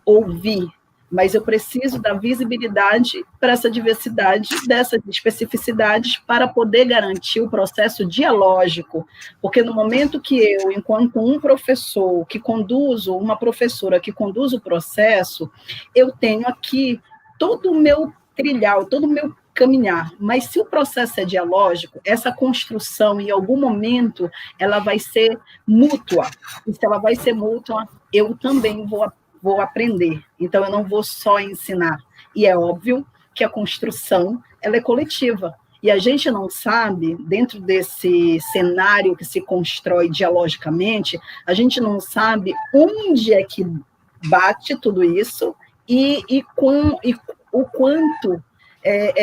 ouvir, mas eu preciso dar visibilidade para essa diversidade, dessas especificidades, para poder garantir o processo dialógico, porque no momento que eu, enquanto um professor que conduzo, uma professora que conduz o processo, eu tenho aqui todo o meu trilhar, todo o meu caminhar, mas se o processo é dialógico, essa construção, em algum momento, ela vai ser mútua, e se ela vai ser mútua, eu também vou aprender, então eu não vou só ensinar, e é óbvio que a construção, ela é coletiva, e a gente não sabe, dentro desse cenário que se constrói dialogicamente, a gente não sabe onde é que bate tudo isso, e o quanto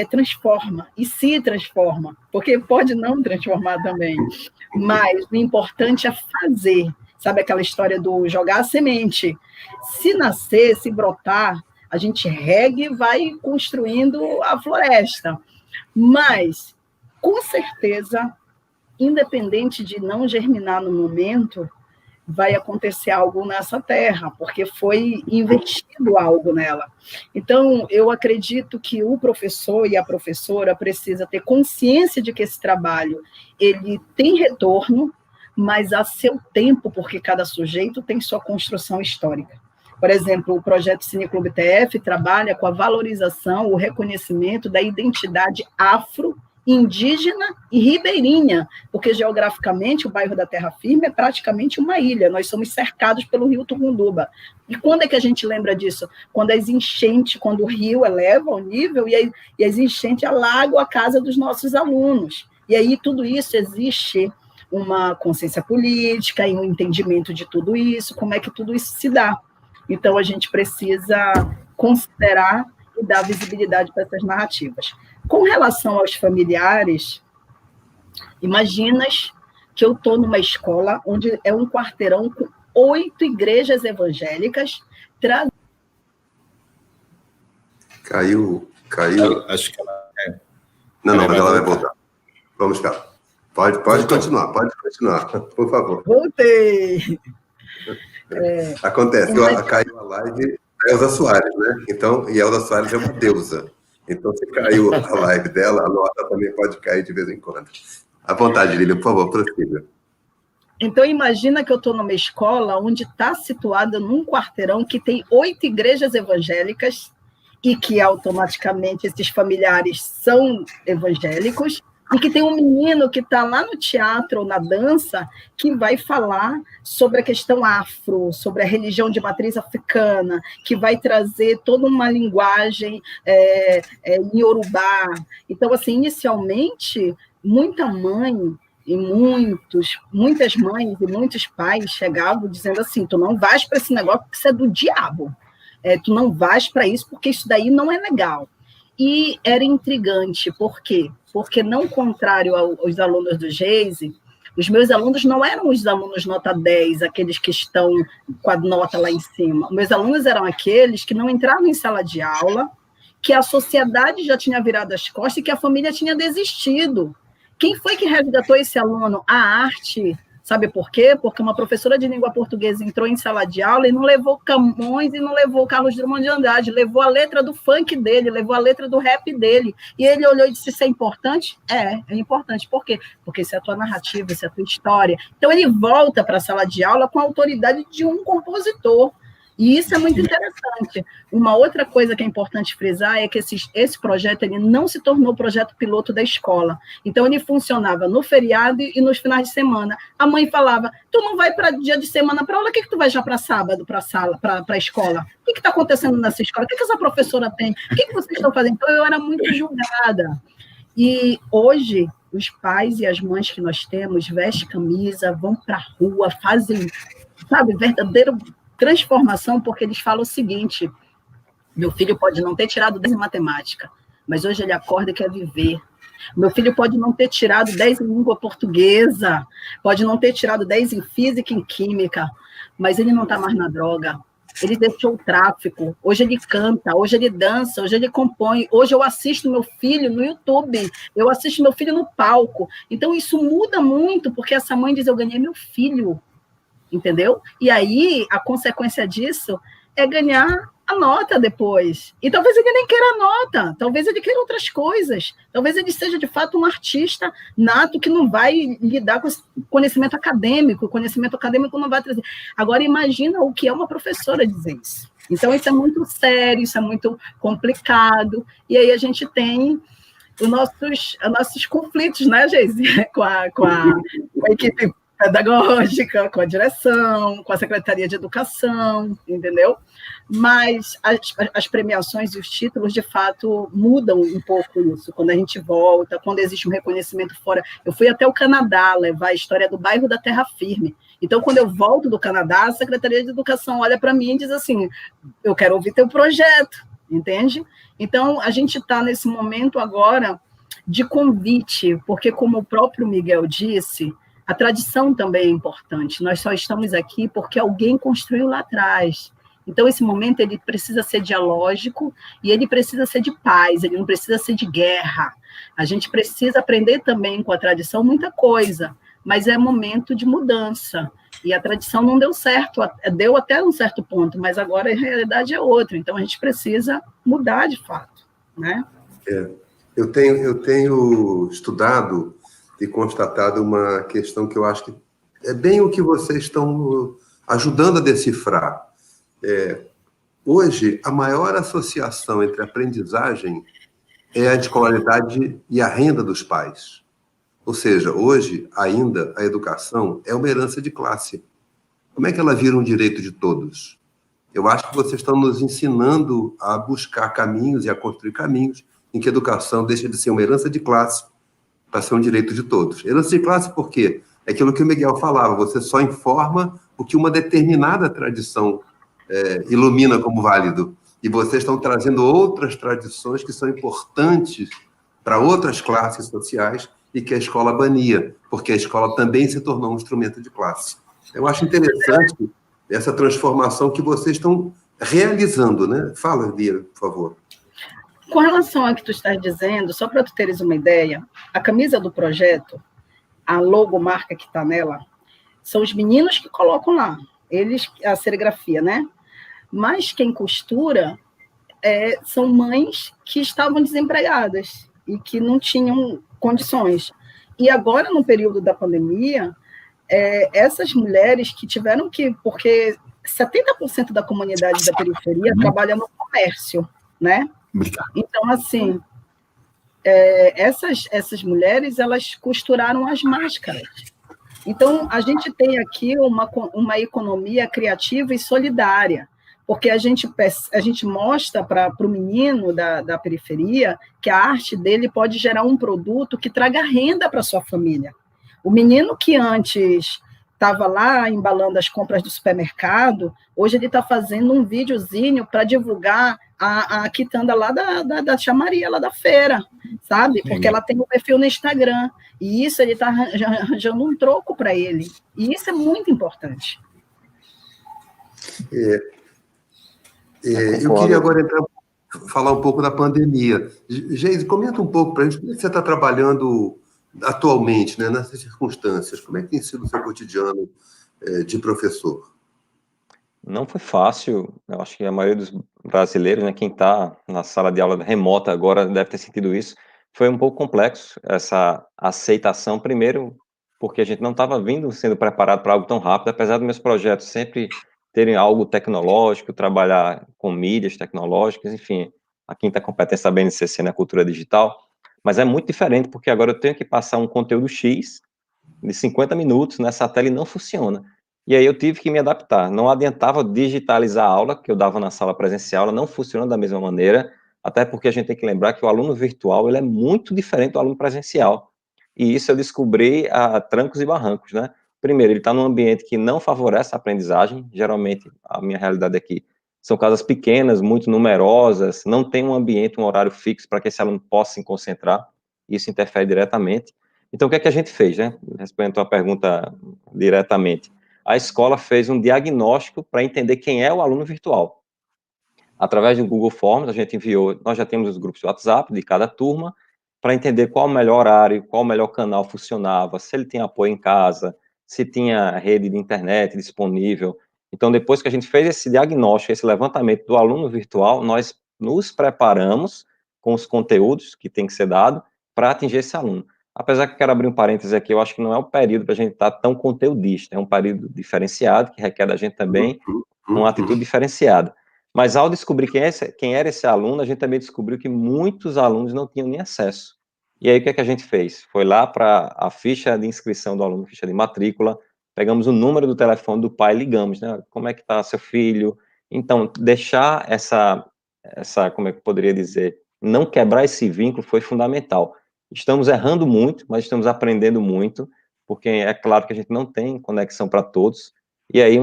transforma, e se transforma, porque pode não transformar também, mas o importante é fazer, sabe aquela história do jogar a semente, se nascer, se brotar, a gente rega e vai construindo a floresta, mas, com certeza, independente de não germinar no momento, vai acontecer algo nessa terra, porque foi investido algo nela. Então, eu acredito que o professor e a professora precisa ter consciência de que esse trabalho, ele tem retorno, mas a seu tempo, porque cada sujeito tem sua construção histórica. Por exemplo, o projeto Cineclube TF trabalha com a valorização, o reconhecimento da identidade afro indígena e ribeirinha, porque geograficamente o bairro da Terra Firme é praticamente uma ilha, nós somos cercados pelo rio Turunduba. E quando é que a gente lembra disso? Quando as enchentes, quando o rio eleva o nível e as enchentes alagam a casa dos nossos alunos. E aí tudo isso existe uma consciência política e um entendimento de tudo isso, como é que tudo isso se dá. Então a gente precisa considerar e dar visibilidade para essas narrativas. Com relação aos familiares, imaginas que eu estou numa escola onde é um quarteirão com 8 igrejas evangélicas. Caiu. Acho que ela... Não, mas ela vai voltar. Vamos cá. Pode continuar, por favor. Voltei! Acontece, caiu a live da Elza Soares, né? Então, e a Elza Soares é uma deusa. Então, se caiu a live dela, a nota também pode cair de vez em quando. À vontade, Lília, por favor, prossiga. Então, imagina que eu estou numa escola onde está situada num quarteirão que tem 8 igrejas evangélicas e que automaticamente esses familiares são evangélicos, e que tem um menino que está lá no teatro ou na dança que vai falar sobre a questão afro, sobre a religião de matriz africana, que vai trazer toda uma linguagem iorubá. Então, assim, inicialmente, muita mãe e muitas mães e muitos pais chegavam dizendo assim, tu não vais para esse negócio porque isso é do diabo, tu não vais para isso porque isso daí não é legal. E era intrigante, por quê? Porque, não contrário aos alunos do Geise, os meus alunos não eram os alunos nota 10, aqueles que estão com a nota lá em cima. Meus alunos eram aqueles que não entravam em sala de aula, que a sociedade já tinha virado as costas e que a família tinha desistido. Quem foi que resgatou esse aluno? A arte. Sabe por quê? Porque uma professora de língua portuguesa entrou em sala de aula e não levou Camões e não levou Carlos Drummond de Andrade, levou a letra do funk dele, levou a letra do rap dele. E ele olhou e disse, isso é importante? É importante. Por quê? Porque isso é a tua narrativa, isso é a tua história. Então, ele volta para a sala de aula com a autoridade de um compositor. E isso é muito interessante. Uma outra coisa que é importante frisar é que esse projeto ele não se tornou projeto piloto da escola. Então, ele funcionava no feriado e nos finais de semana. A mãe falava, tu não vai para dia de semana para aula, o que tu vai já para sábado, para a escola? O que está acontecendo nessa escola? O que essa professora tem? O que vocês estão fazendo? Então, eu era muito julgada. E hoje, os pais e as mães que nós temos vestem camisa, vão para a rua, fazem, sabe, verdadeiro transformação, porque eles falam o seguinte, meu filho pode não ter tirado 10 em matemática, mas hoje ele acorda e quer viver. Meu filho pode não ter tirado 10 em língua portuguesa, pode não ter tirado 10 em física e em química, mas ele não está mais na droga. Ele deixou o tráfico, hoje ele canta, hoje ele dança, hoje ele compõe, hoje eu assisto meu filho no YouTube, eu assisto meu filho no palco. Então, isso muda muito, porque essa mãe diz, eu ganhei meu filho, entendeu? E aí, a consequência disso é ganhar a nota depois. E talvez ele nem queira a nota, talvez ele queira outras coisas, talvez ele seja, de fato, um artista nato que não vai lidar com esse conhecimento acadêmico, o conhecimento acadêmico não vai trazer. Agora, imagina o que é uma professora dizer isso. Então, isso é muito sério, isso é muito complicado, e aí a gente tem os nossos conflitos, né, Geise? Com a equipe pedagógica, com a direção, com a Secretaria de Educação, entendeu? Mas as premiações e os títulos, de fato, mudam um pouco isso, quando a gente volta, quando existe um reconhecimento fora. Eu fui até o Canadá levar a história do bairro da Terra Firme. Então, quando eu volto do Canadá, a Secretaria de Educação olha para mim e diz assim, eu quero ouvir teu projeto, entende? Então, a gente está nesse momento agora de convite, porque, como o próprio Miguel disse, a tradição também é importante. Nós só estamos aqui porque alguém construiu lá atrás. Então, esse momento ele precisa ser dialógico e ele precisa ser de paz, ele não precisa ser de guerra. A gente precisa aprender também com a tradição muita coisa, mas é momento de mudança. E a tradição não deu certo, deu até um certo ponto, mas agora a realidade é outra. Então, a gente precisa mudar de fato, né? Eu tenho estudado e constatado uma questão que eu acho que é bem o que vocês estão ajudando a decifrar. Hoje, a maior associação entre aprendizagem é a escolaridade e a renda dos pais. Ou seja, hoje, ainda, a educação é uma herança de classe. Como é que ela vira um direito de todos? Eu acho que vocês estão nos ensinando a buscar caminhos e a construir caminhos em que a educação deixa de ser uma herança de classe para ser um direito de todos. Herança de classe por quê? É aquilo que o Miguel falava, você só informa o que uma determinada tradição ilumina como válido. E vocês estão trazendo outras tradições que são importantes para outras classes sociais e que a escola bania, porque a escola também se tornou um instrumento de classe. Eu acho interessante essa transformação que vocês estão realizando, né? Fala, Lia, por favor. Com relação ao que tu estás dizendo, só para tu teres uma ideia, a camisa do projeto, a logomarca que está nela, são os meninos que colocam lá, eles, a serigrafia, né? Mas quem costura são mães que estavam desempregadas e que não tinham condições. E agora, no período da pandemia, essas mulheres que tiveram que... Porque 70% da comunidade da periferia trabalha no comércio, né? Então, assim, essas mulheres, elas costuraram as máscaras. Então, a gente tem aqui uma economia criativa e solidária, porque a gente mostra para o menino da periferia que a arte dele pode gerar um produto que traga renda para sua família. O menino que antes estava lá embalando as compras do supermercado, hoje ele está fazendo um videozinho para divulgar a quitanda lá da chamaria, lá da feira, sabe? Porque ela tem um perfil no Instagram, e isso ele está arranjando um troco para ele, e isso é muito importante. Eu queria agora falar um pouco da pandemia. Geise, comenta um pouco para a gente como é que você está trabalhando atualmente, né, nessas circunstâncias. Como é que tem sido o seu cotidiano de professor? Não foi fácil, eu acho que a maioria dos brasileiros, né, quem está na sala de aula remota agora deve ter sentido isso, foi um pouco complexo essa aceitação, primeiro, porque a gente não estava sendo preparado para algo tão rápido, apesar dos meus projetos sempre terem algo tecnológico, trabalhar com mídias tecnológicas, enfim, a quinta competência da BNCC na cultura digital, mas é muito diferente, porque agora eu tenho que passar um conteúdo X de 50 minutos nessa tela e não funciona. E aí eu tive que me adaptar. Não adiantava digitalizar a aula, que eu dava na sala presencial, ela não funciona da mesma maneira, até porque a gente tem que lembrar que o aluno virtual ele é muito diferente do aluno presencial. E isso eu descobri a trancos e barrancos, né? Primeiro, ele está num ambiente que não favorece a aprendizagem, geralmente a minha realidade aqui são casas pequenas, muito numerosas, não tem um ambiente, um horário fixo para que esse aluno possa se concentrar, isso interfere diretamente. Então, o que é que a gente fez, né? Respondendo a tua pergunta diretamente, a escola fez um diagnóstico para entender quem é o aluno virtual. Através do Google Forms, a gente enviou, nós já temos os grupos de WhatsApp de cada turma, para entender qual o melhor horário, qual o melhor canal funcionava, se ele tinha apoio em casa, se tinha rede de internet disponível. Então, depois que a gente fez esse diagnóstico, esse levantamento do aluno virtual, nós nos preparamos com os conteúdos que tem que ser dado para atingir esse aluno. Apesar que eu quero abrir um parêntese aqui, eu acho que não é o período para a gente estar tão conteudista, é um período diferenciado, que requer da gente também uma atitude diferenciada. Mas ao descobrir quem era esse aluno, a gente também descobriu que muitos alunos não tinham nem acesso. E aí o que é que a gente fez? Foi lá para a ficha de inscrição do aluno, ficha de matrícula, pegamos o número do telefone do pai e ligamos, né? Como é que está seu filho? Então, deixar essa, como é que eu poderia dizer, não quebrar esse vínculo foi fundamental. Estamos errando muito, mas estamos aprendendo muito, porque é claro que a gente não tem conexão para todos. E aí,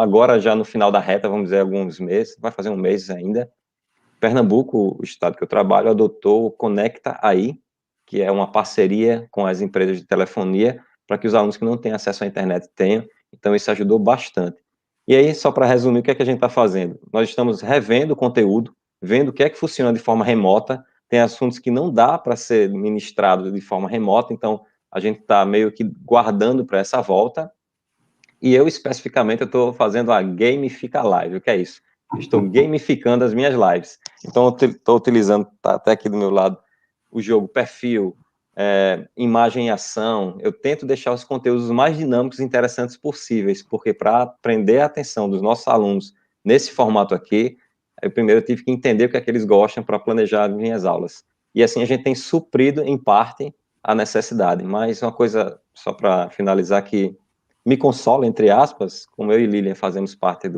agora já no final da reta, vamos dizer, alguns meses, vai fazer um mês ainda, Pernambuco, o estado que eu trabalho, adotou o Conecta Aí, que é uma parceria com as empresas de telefonia, para que os alunos que não têm acesso à internet tenham. Então, isso ajudou bastante. E aí, só para resumir, o que é que a gente está fazendo? Nós estamos revendo o conteúdo, vendo o que é que funciona de forma remota, tem assuntos que não dá para ser ministrado de forma remota, então a gente está meio que guardando para essa volta, e eu, especificamente, eu estou fazendo a Gamifica Live. O que é isso? Estou gamificando as minhas lives. Então, eu estou utilizando, tá até aqui do meu lado, o jogo Perfil, Imagem e Ação. Eu tento deixar os conteúdos mais dinâmicos e interessantes possíveis, porque para prender a atenção dos nossos alunos nesse formato aqui, primeiro eu tive que entender o que é que eles gostam para planejar as minhas aulas. e assim a gente tem suprido, em parte, a necessidade. Mas uma coisa, só para finalizar, que me consola, entre aspas, como eu e Lilian fazemos parte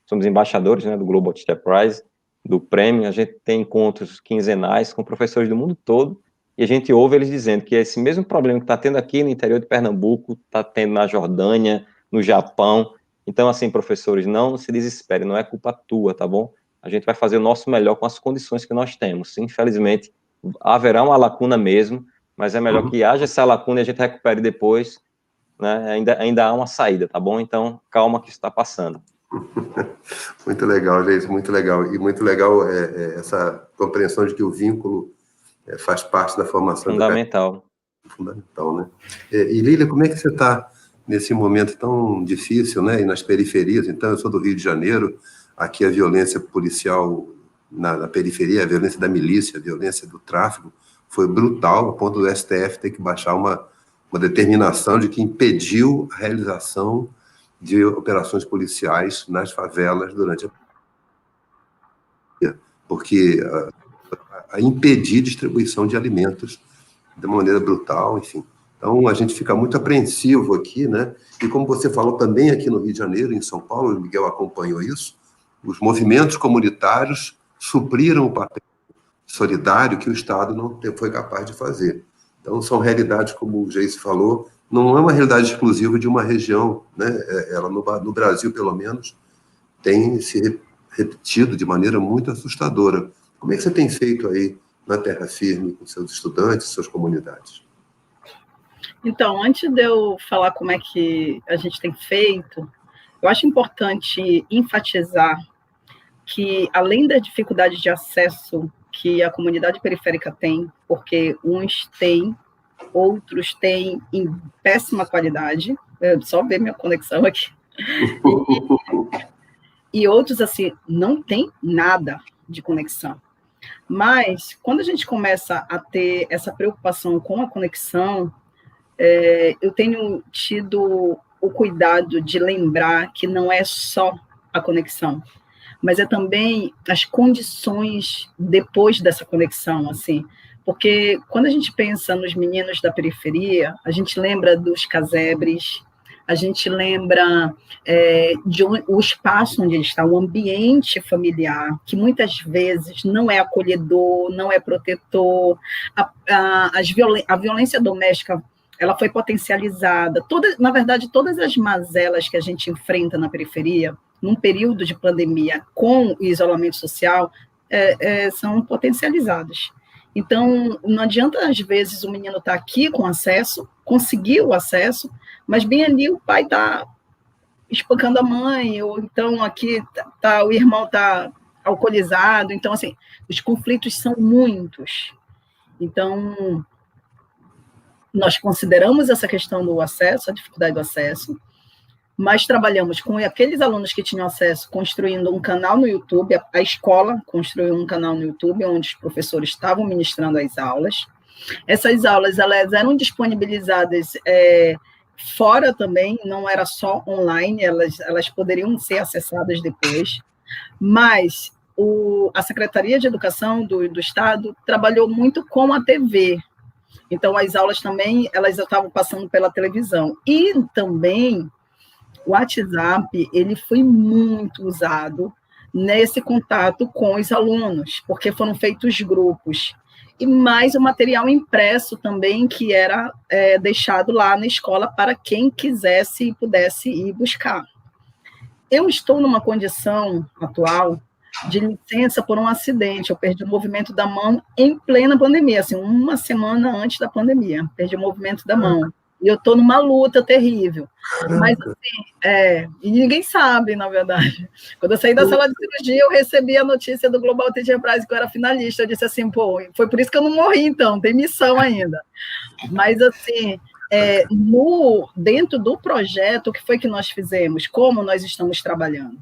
somos embaixadores, né, do Global Teacher Prize, do prêmio, a gente tem encontros quinzenais com professores do mundo todo, e a gente ouve eles dizendo que esse mesmo problema que está tendo aqui no interior de Pernambuco, está tendo na Jordânia, no Japão. Então, assim, professores, não se desesperem, não é culpa tua, tá bom? A gente vai fazer o nosso melhor com as condições que nós temos. Infelizmente, haverá uma lacuna mesmo, mas é melhor que haja essa lacuna e a gente recupere depois, né? Ainda há uma saída, tá bom? Então, calma que isso está passando. Muito legal, gente, muito legal. E muito legal essa compreensão de que o vínculo faz parte da formação. Fundamental. Fundamental, né? E Lília, como é que você está nesse momento tão difícil, né? E nas periferias? Então, eu sou do Rio de Janeiro, aqui a violência policial na periferia, a violência da milícia, a violência do tráfico, foi brutal, a ponto do STF ter que baixar uma determinação de que impediu a realização de operações policiais nas favelas durante a pandemia, porque a impedir distribuição de alimentos de maneira brutal, enfim. Então, a gente fica muito apreensivo aqui, né? E como você falou também aqui no Rio de Janeiro, em São Paulo, o Miguel acompanhou isso, os movimentos comunitários supriram o papel solidário que o Estado não foi capaz de fazer. Então, são realidades, como o Geice falou, não é uma realidade exclusiva de uma região, né? Ela, no Brasil, pelo menos, tem se repetido de maneira muito assustadora. Como é que você tem feito aí na terra firme com seus estudantes, suas comunidades? Então, antes de eu falar como é que a gente tem feito, eu acho importante enfatizar que, além da dificuldade de acesso que a comunidade periférica tem, porque uns têm, outros têm em péssima qualidade, só ver minha conexão aqui, e outros, assim, não tem nada de conexão. Mas, quando a gente começa a ter essa preocupação com a conexão, eu tenho tido o cuidado de lembrar que não é só a conexão, mas é também as condições depois dessa conexão, assim, porque quando a gente pensa nos meninos da periferia, a gente lembra dos casebres, a gente lembra o espaço onde ele está, o ambiente familiar, que muitas vezes não é acolhedor, não é protetor, a violência doméstica, ela foi potencializada, na verdade, todas as mazelas que a gente enfrenta na periferia, num período de pandemia, com o isolamento social, são potencializadas. Então, não adianta, às vezes, o menino estar aqui com acesso, conseguir o acesso, mas bem ali o pai está espancando a mãe, ou então aqui o irmão está alcoolizado. Então, assim, os conflitos são muitos. Então, nós consideramos essa questão do acesso, a dificuldade do acesso, mas trabalhamos com aqueles alunos que tinham acesso, construindo um canal no YouTube, a escola construiu um canal no YouTube, onde os professores estavam ministrando as aulas. Essas aulas, elas eram disponibilizadas fora também, não era só online, elas poderiam ser acessadas depois, mas a Secretaria de Educação do Estado trabalhou muito com a TV, então as aulas também, elas estavam passando pela televisão, e também o WhatsApp, ele foi muito usado nesse contato com os alunos, porque foram feitos grupos. E mais o material impresso também, que era deixado lá na escola para quem quisesse e pudesse ir buscar. Eu estou numa condição atual de licença por um acidente. Eu perdi o movimento da mão em plena pandemia, assim, uma semana antes da pandemia. Perdi o movimento da mão. E eu estou numa luta terrível. Mas, assim, e ninguém sabe, na verdade. Quando eu saí da sala de cirurgia, eu recebi a notícia do Global Teacher Prize, que eu era finalista. Eu disse assim, pô, foi por isso que eu não morri, então, tem missão ainda. Mas, assim, dentro do projeto, o que foi que nós fizemos? Como nós estamos trabalhando?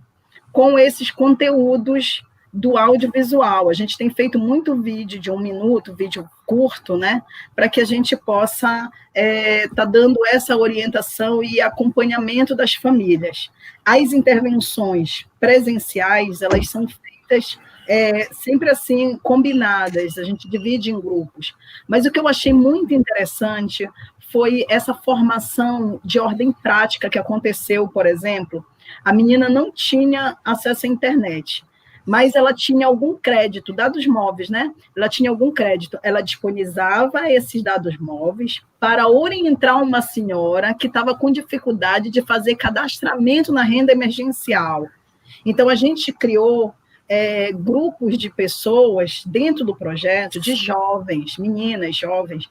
Com esses conteúdos do audiovisual. A gente tem feito muito vídeo de 1 minuto, vídeo curto, né, para que a gente possa tá dando essa orientação e acompanhamento das famílias. As intervenções presenciais, elas são feitas sempre assim, combinadas, a gente divide em grupos. Mas o que eu achei muito interessante foi essa formação de ordem prática que aconteceu, por exemplo, a menina não tinha acesso à internet, mas ela tinha algum crédito, dados móveis, né? Ela tinha algum crédito, ela disponibilizava esses dados móveis para orientar uma senhora que estava com dificuldade de fazer cadastramento na renda emergencial. Então, a gente criou grupos de pessoas dentro do projeto, de jovens, meninas jovens,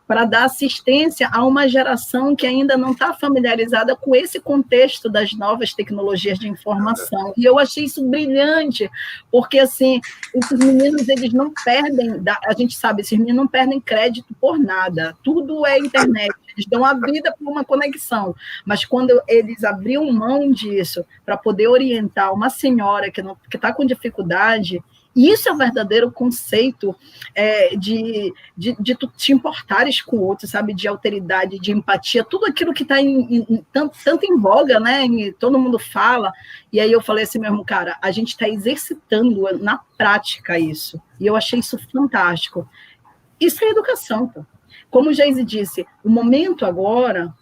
para dar assistência a uma geração que ainda não está familiarizada com esse contexto das novas tecnologias de informação. E eu achei isso brilhante, porque, assim, esses meninos, eles não perdem, a gente sabe, esses meninos não perdem crédito por nada, tudo é internet, eles dão a vida por uma conexão, mas quando eles abriam mão disso para poder orientar uma senhora que está com dificuldade, isso é o verdadeiro conceito de tu te importares com o outro, sabe? De alteridade, de empatia, tudo aquilo que está tanto em voga, né? Todo mundo fala. E aí eu falei assim mesmo, cara, a gente está exercitando na prática isso. E eu achei isso fantástico. Isso é educação, pô. Como o Geise disse, o momento agora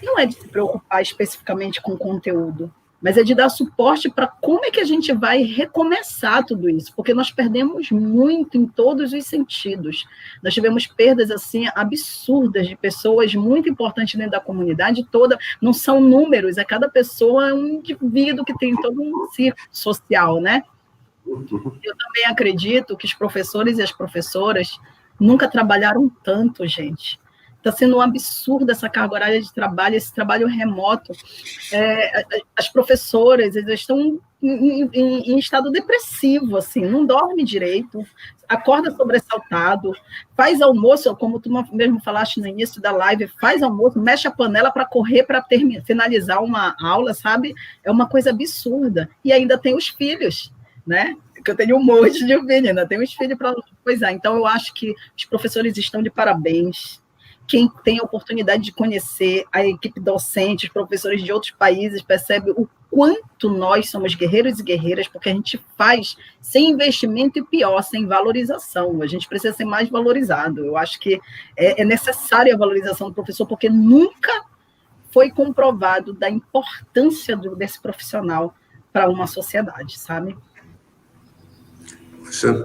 não é de se preocupar especificamente com conteúdo, mas é de dar suporte para como é que a gente vai recomeçar tudo isso, porque nós perdemos muito em todos os sentidos. Nós tivemos perdas, assim, absurdas de pessoas muito importantes dentro da comunidade toda, não são números, cada pessoa é um indivíduo que tem todo um círculo social, né? Eu também acredito que os professores e as professoras nunca trabalharam tanto, gente. Está sendo um absurdo essa carga horária de trabalho, esse trabalho remoto. As professoras, elas estão em estado depressivo, assim, não dorme direito, acorda sobressaltado, faz almoço, como tu mesmo falaste no início da live, faz almoço, mexe a panela para correr, para finalizar uma aula, sabe? É uma coisa absurda. E ainda tem os filhos, né? Que eu tenho um monte de filhos, ainda tem os filhos para coisar. Então, eu acho que os professores estão de parabéns. Quem tem a oportunidade de conhecer a equipe docente, os professores de outros países, percebe o quanto nós somos guerreiros e guerreiras, porque a gente faz sem investimento e, pior, sem valorização. A gente precisa ser mais valorizado. Eu acho que é necessária a valorização do professor, porque nunca foi comprovado da importância desse profissional para uma sociedade, sabe?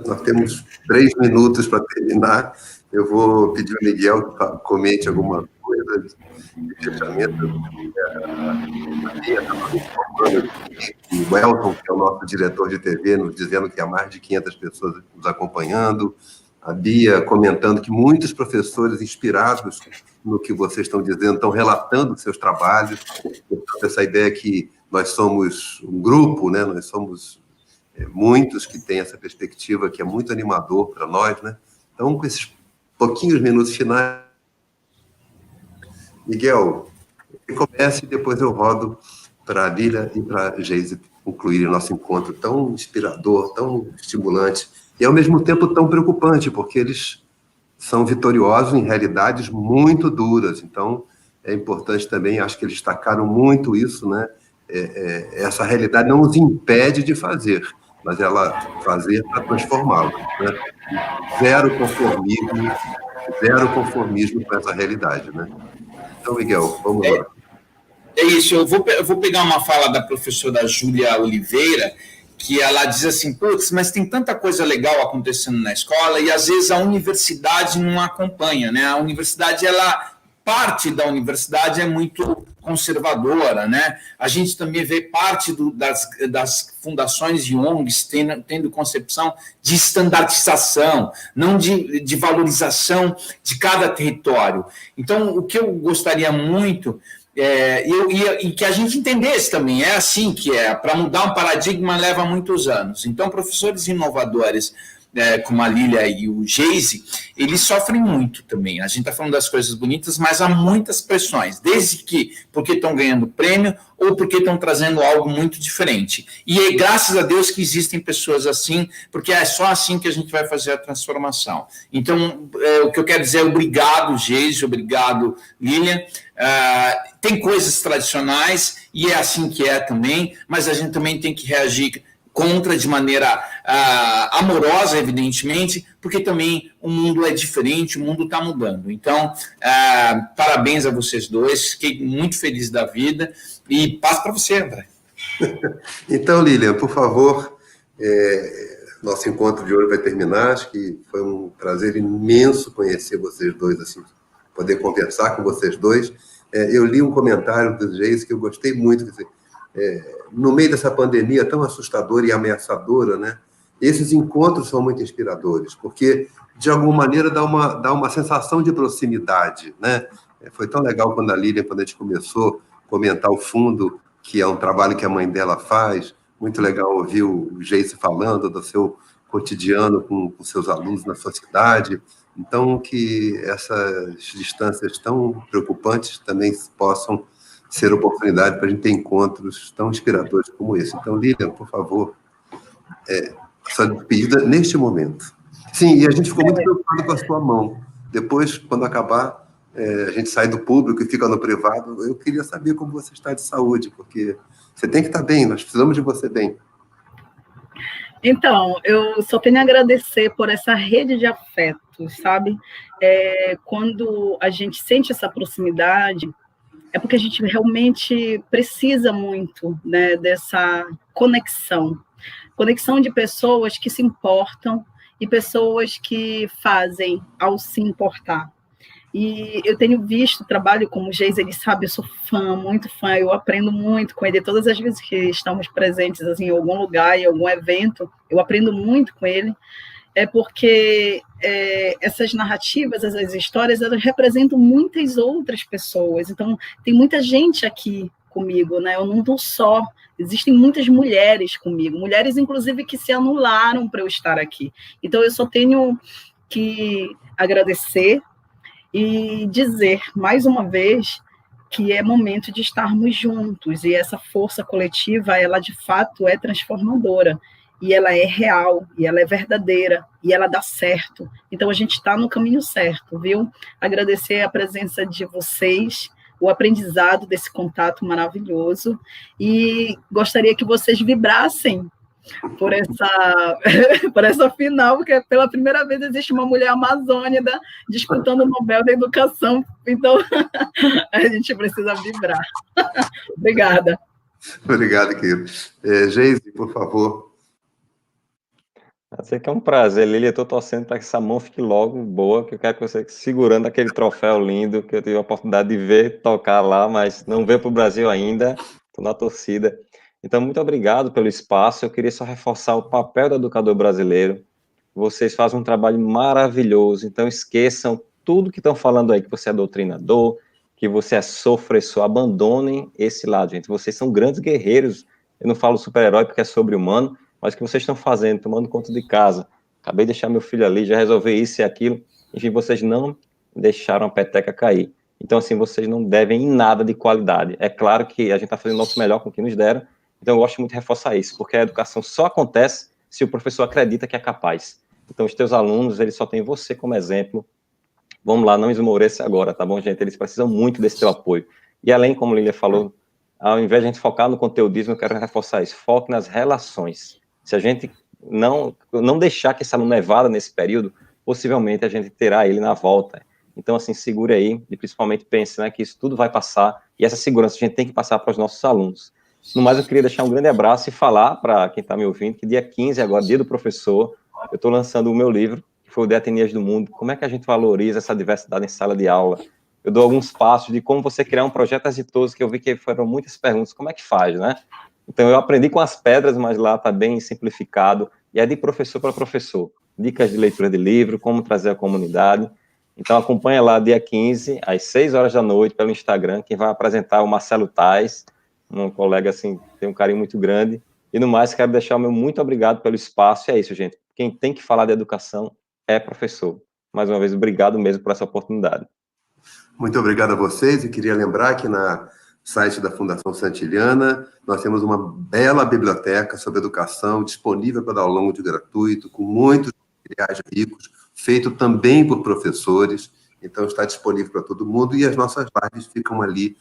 Nós temos 3 minutos para terminar. Eu vou pedir ao Miguel que comente alguma coisa de fechamento. O Elton, que é o nosso diretor de TV, nos dizendo que há mais de 500 pessoas nos acompanhando. A Bia comentando que muitos professores inspirados no que vocês estão dizendo estão relatando seus trabalhos. Portanto, essa ideia que nós somos um grupo, né? Nós somos muitos que têm essa perspectiva que é muito animador para nós, né? Então, com esses pouquinhos minutos finais, Miguel, comece e depois eu rodo para a Lília e para a Geise concluir o nosso encontro tão inspirador, tão estimulante e, ao mesmo tempo, tão preocupante, porque eles são vitoriosos em realidades muito duras. Então, é importante também, acho que eles destacaram muito isso, né? Essa realidade não os impede de fazer, mas ela fazer para transformá-la, né? Zero conformismo com essa realidade, né? Então, Miguel, vamos lá. É isso, eu vou pegar uma fala da professora Júlia Oliveira, que ela diz assim, putz, mas tem tanta coisa legal acontecendo na escola e, às vezes, a universidade não acompanha, né? A universidade, parte da universidade é muito conservadora, né? A gente também vê parte das fundações e ONGs tendo concepção de standardização, não de valorização de cada território. Então, o que eu gostaria muito e que a gente entendesse também, é assim que para mudar um paradigma leva muitos anos. Então, professores inovadores, como a Lília e o Geise, eles sofrem muito também. A gente está falando das coisas bonitas, mas há muitas pressões, desde que porque estão ganhando prêmio ou porque estão trazendo algo muito diferente. E é graças a Deus que existem pessoas assim, porque é só assim que a gente vai fazer a transformação. Então, o que eu quero dizer é obrigado, Geise, obrigado, Lília. Tem coisas tradicionais, e é assim que é também, mas a gente também tem que reagir contra de maneira amorosa, evidentemente, porque também o mundo é diferente, o mundo está mudando. Então, parabéns a vocês dois, fiquei muito feliz da vida e passo para você, André. Então, Lilian, por favor, nosso encontro de hoje vai terminar. Acho que foi um prazer imenso conhecer vocês dois, assim, poder conversar com vocês dois. Eu li um comentário do Geis que eu gostei muito, quer dizer, no meio dessa pandemia tão assustadora e ameaçadora, né, esses encontros são muito inspiradores, porque, de alguma maneira, dá uma sensação de proximidade, né? Foi tão legal quando a Lilian, quando a gente começou a comentar o fundo, que é um trabalho que a mãe dela faz, muito legal ouvir o Geis falando do seu cotidiano com seus alunos na sua cidade. Então, que essas distâncias tão preocupantes também possam ser oportunidade para a gente ter encontros tão inspiradores como esse. Então, Lilian, por favor, sua despedida neste momento. Sim, e a gente ficou muito preocupado com a sua mão. Depois, quando acabar, a gente sai do público e fica no privado. Eu queria saber como você está de saúde, porque você tem que estar bem, nós precisamos de você bem. Então, eu só tenho a agradecer por essa rede de afetos, sabe? Quando a gente sente essa proximidade, é porque a gente realmente precisa muito, né, dessa conexão de pessoas que se importam e pessoas que fazem ao se importar. E eu tenho visto o trabalho como o Geis, ele sabe, eu sou fã, muito fã, eu aprendo muito com ele, todas as vezes que estamos presentes assim, em algum lugar, em algum evento, eu aprendo muito com ele, porque essas narrativas, essas histórias, elas representam muitas outras pessoas, então tem muita gente aqui comigo, né? Eu não estou só, existem muitas mulheres comigo, mulheres inclusive que se anularam para eu estar aqui, então eu só tenho que agradecer e dizer, mais uma vez, que é momento de estarmos juntos, e essa força coletiva, ela de fato é transformadora, e ela é real, e ela é verdadeira, e ela dá certo. Então, a gente está no caminho certo, viu? Agradecer a presença de vocês, o aprendizado desse contato maravilhoso, e gostaria que vocês vibrassem por essa final, porque pela primeira vez existe uma mulher amazônica disputando o Nobel da Educação, então a gente precisa vibrar. Obrigada. Obrigado, querido. Geise, por favor. Eu sei que é um prazer, Lilian, eu estou torcendo para que essa mão fique logo boa, que eu quero que você segurando aquele troféu lindo, que eu tive a oportunidade de ver tocar lá, mas não veio para o Brasil ainda, estou na torcida. Então, muito obrigado pelo espaço. Eu queria só reforçar o papel do educador brasileiro. Vocês fazem um trabalho maravilhoso, então esqueçam tudo que estão falando aí, que você é doutrinador, que você é sofressor. Abandonem esse lado, gente. Vocês são grandes guerreiros. Eu não falo super-herói porque é sobre-humano, mas o que vocês estão fazendo, tomando conta de casa. Acabei de deixar meu filho ali, já resolvi isso e aquilo. Enfim, vocês não deixaram a peteca cair. Então, assim, vocês não devem em nada de qualidade. É claro que a gente está fazendo o nosso melhor com o que nos deram. Então, eu gosto muito de reforçar isso, porque a educação só acontece se o professor acredita que é capaz. Então, os teus alunos, eles só têm você como exemplo. Vamos lá, não esmoreça agora, tá bom, gente? Eles precisam muito desse teu apoio. E além, como a Lilian falou, ao invés de a gente focar no conteudismo, eu quero reforçar isso. Foque nas relações. Se a gente não deixar que esse aluno evada nesse período, possivelmente a gente terá ele na volta. Então, assim, segure aí e principalmente pense, né, que isso tudo vai passar e essa segurança a gente tem que passar para os nossos alunos. No mais, eu queria deixar um grande abraço e falar para quem está me ouvindo que dia 15, agora, dia do professor, eu estou lançando o meu livro, que foi o De Etnias do Mundo. Como é que a gente valoriza essa diversidade em sala de aula? Eu dou alguns passos de como você criar um projeto exitoso, que eu vi que foram muitas perguntas, como é que faz, né? Então, eu aprendi com as pedras, mas lá está bem simplificado, e é de professor para professor. Dicas de leitura de livro, como trazer a comunidade. Então, acompanha lá dia 15, às 6 horas da noite, pelo Instagram, quem vai apresentar é o Marcelo Tais, um colega, assim, tem um carinho muito grande. E, no mais, quero deixar o meu muito obrigado pelo espaço, e é isso, gente. Quem tem que falar de educação é professor. Mais uma vez, obrigado mesmo por essa oportunidade. Muito obrigado a vocês, e queria lembrar que na site da Fundação Santiliana, nós temos uma bela biblioteca sobre educação, disponível para download gratuito, com muitos materiais ricos, feito também por professores, então está disponível para todo mundo, e as nossas lives ficam ali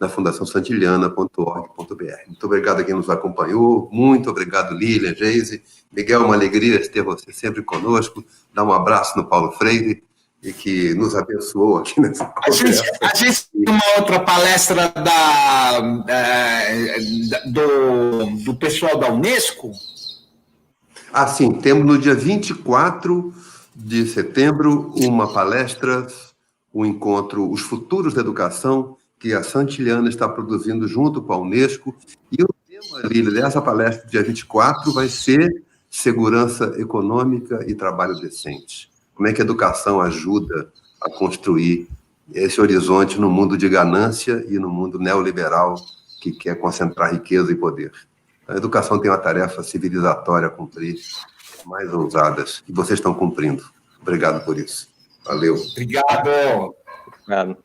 na fundaçãosantiliana.org.br. Muito obrigado a quem nos acompanhou, muito obrigado, Lilian, Geise. Miguel, uma alegria ter você sempre conosco. Dá um abraço no Paulo Freire, e que nos abençoou aqui nessa conversa. A gente tem uma outra palestra do pessoal da Unesco? Ah, sim, temos no dia 24 de setembro uma palestra, um encontro, Os Futuros da Educação, que a Santiliana está produzindo junto com a Unesco. E o tema, Lília, dessa palestra, dia 24, vai ser segurança econômica e trabalho decente. Como é que a educação ajuda a construir esse horizonte no mundo de ganância e no mundo neoliberal que quer concentrar riqueza e poder. A educação tem uma tarefa civilizatória a cumprir, mais ousadas, e vocês estão cumprindo. Obrigado por isso. Valeu. Obrigado. Obrigado.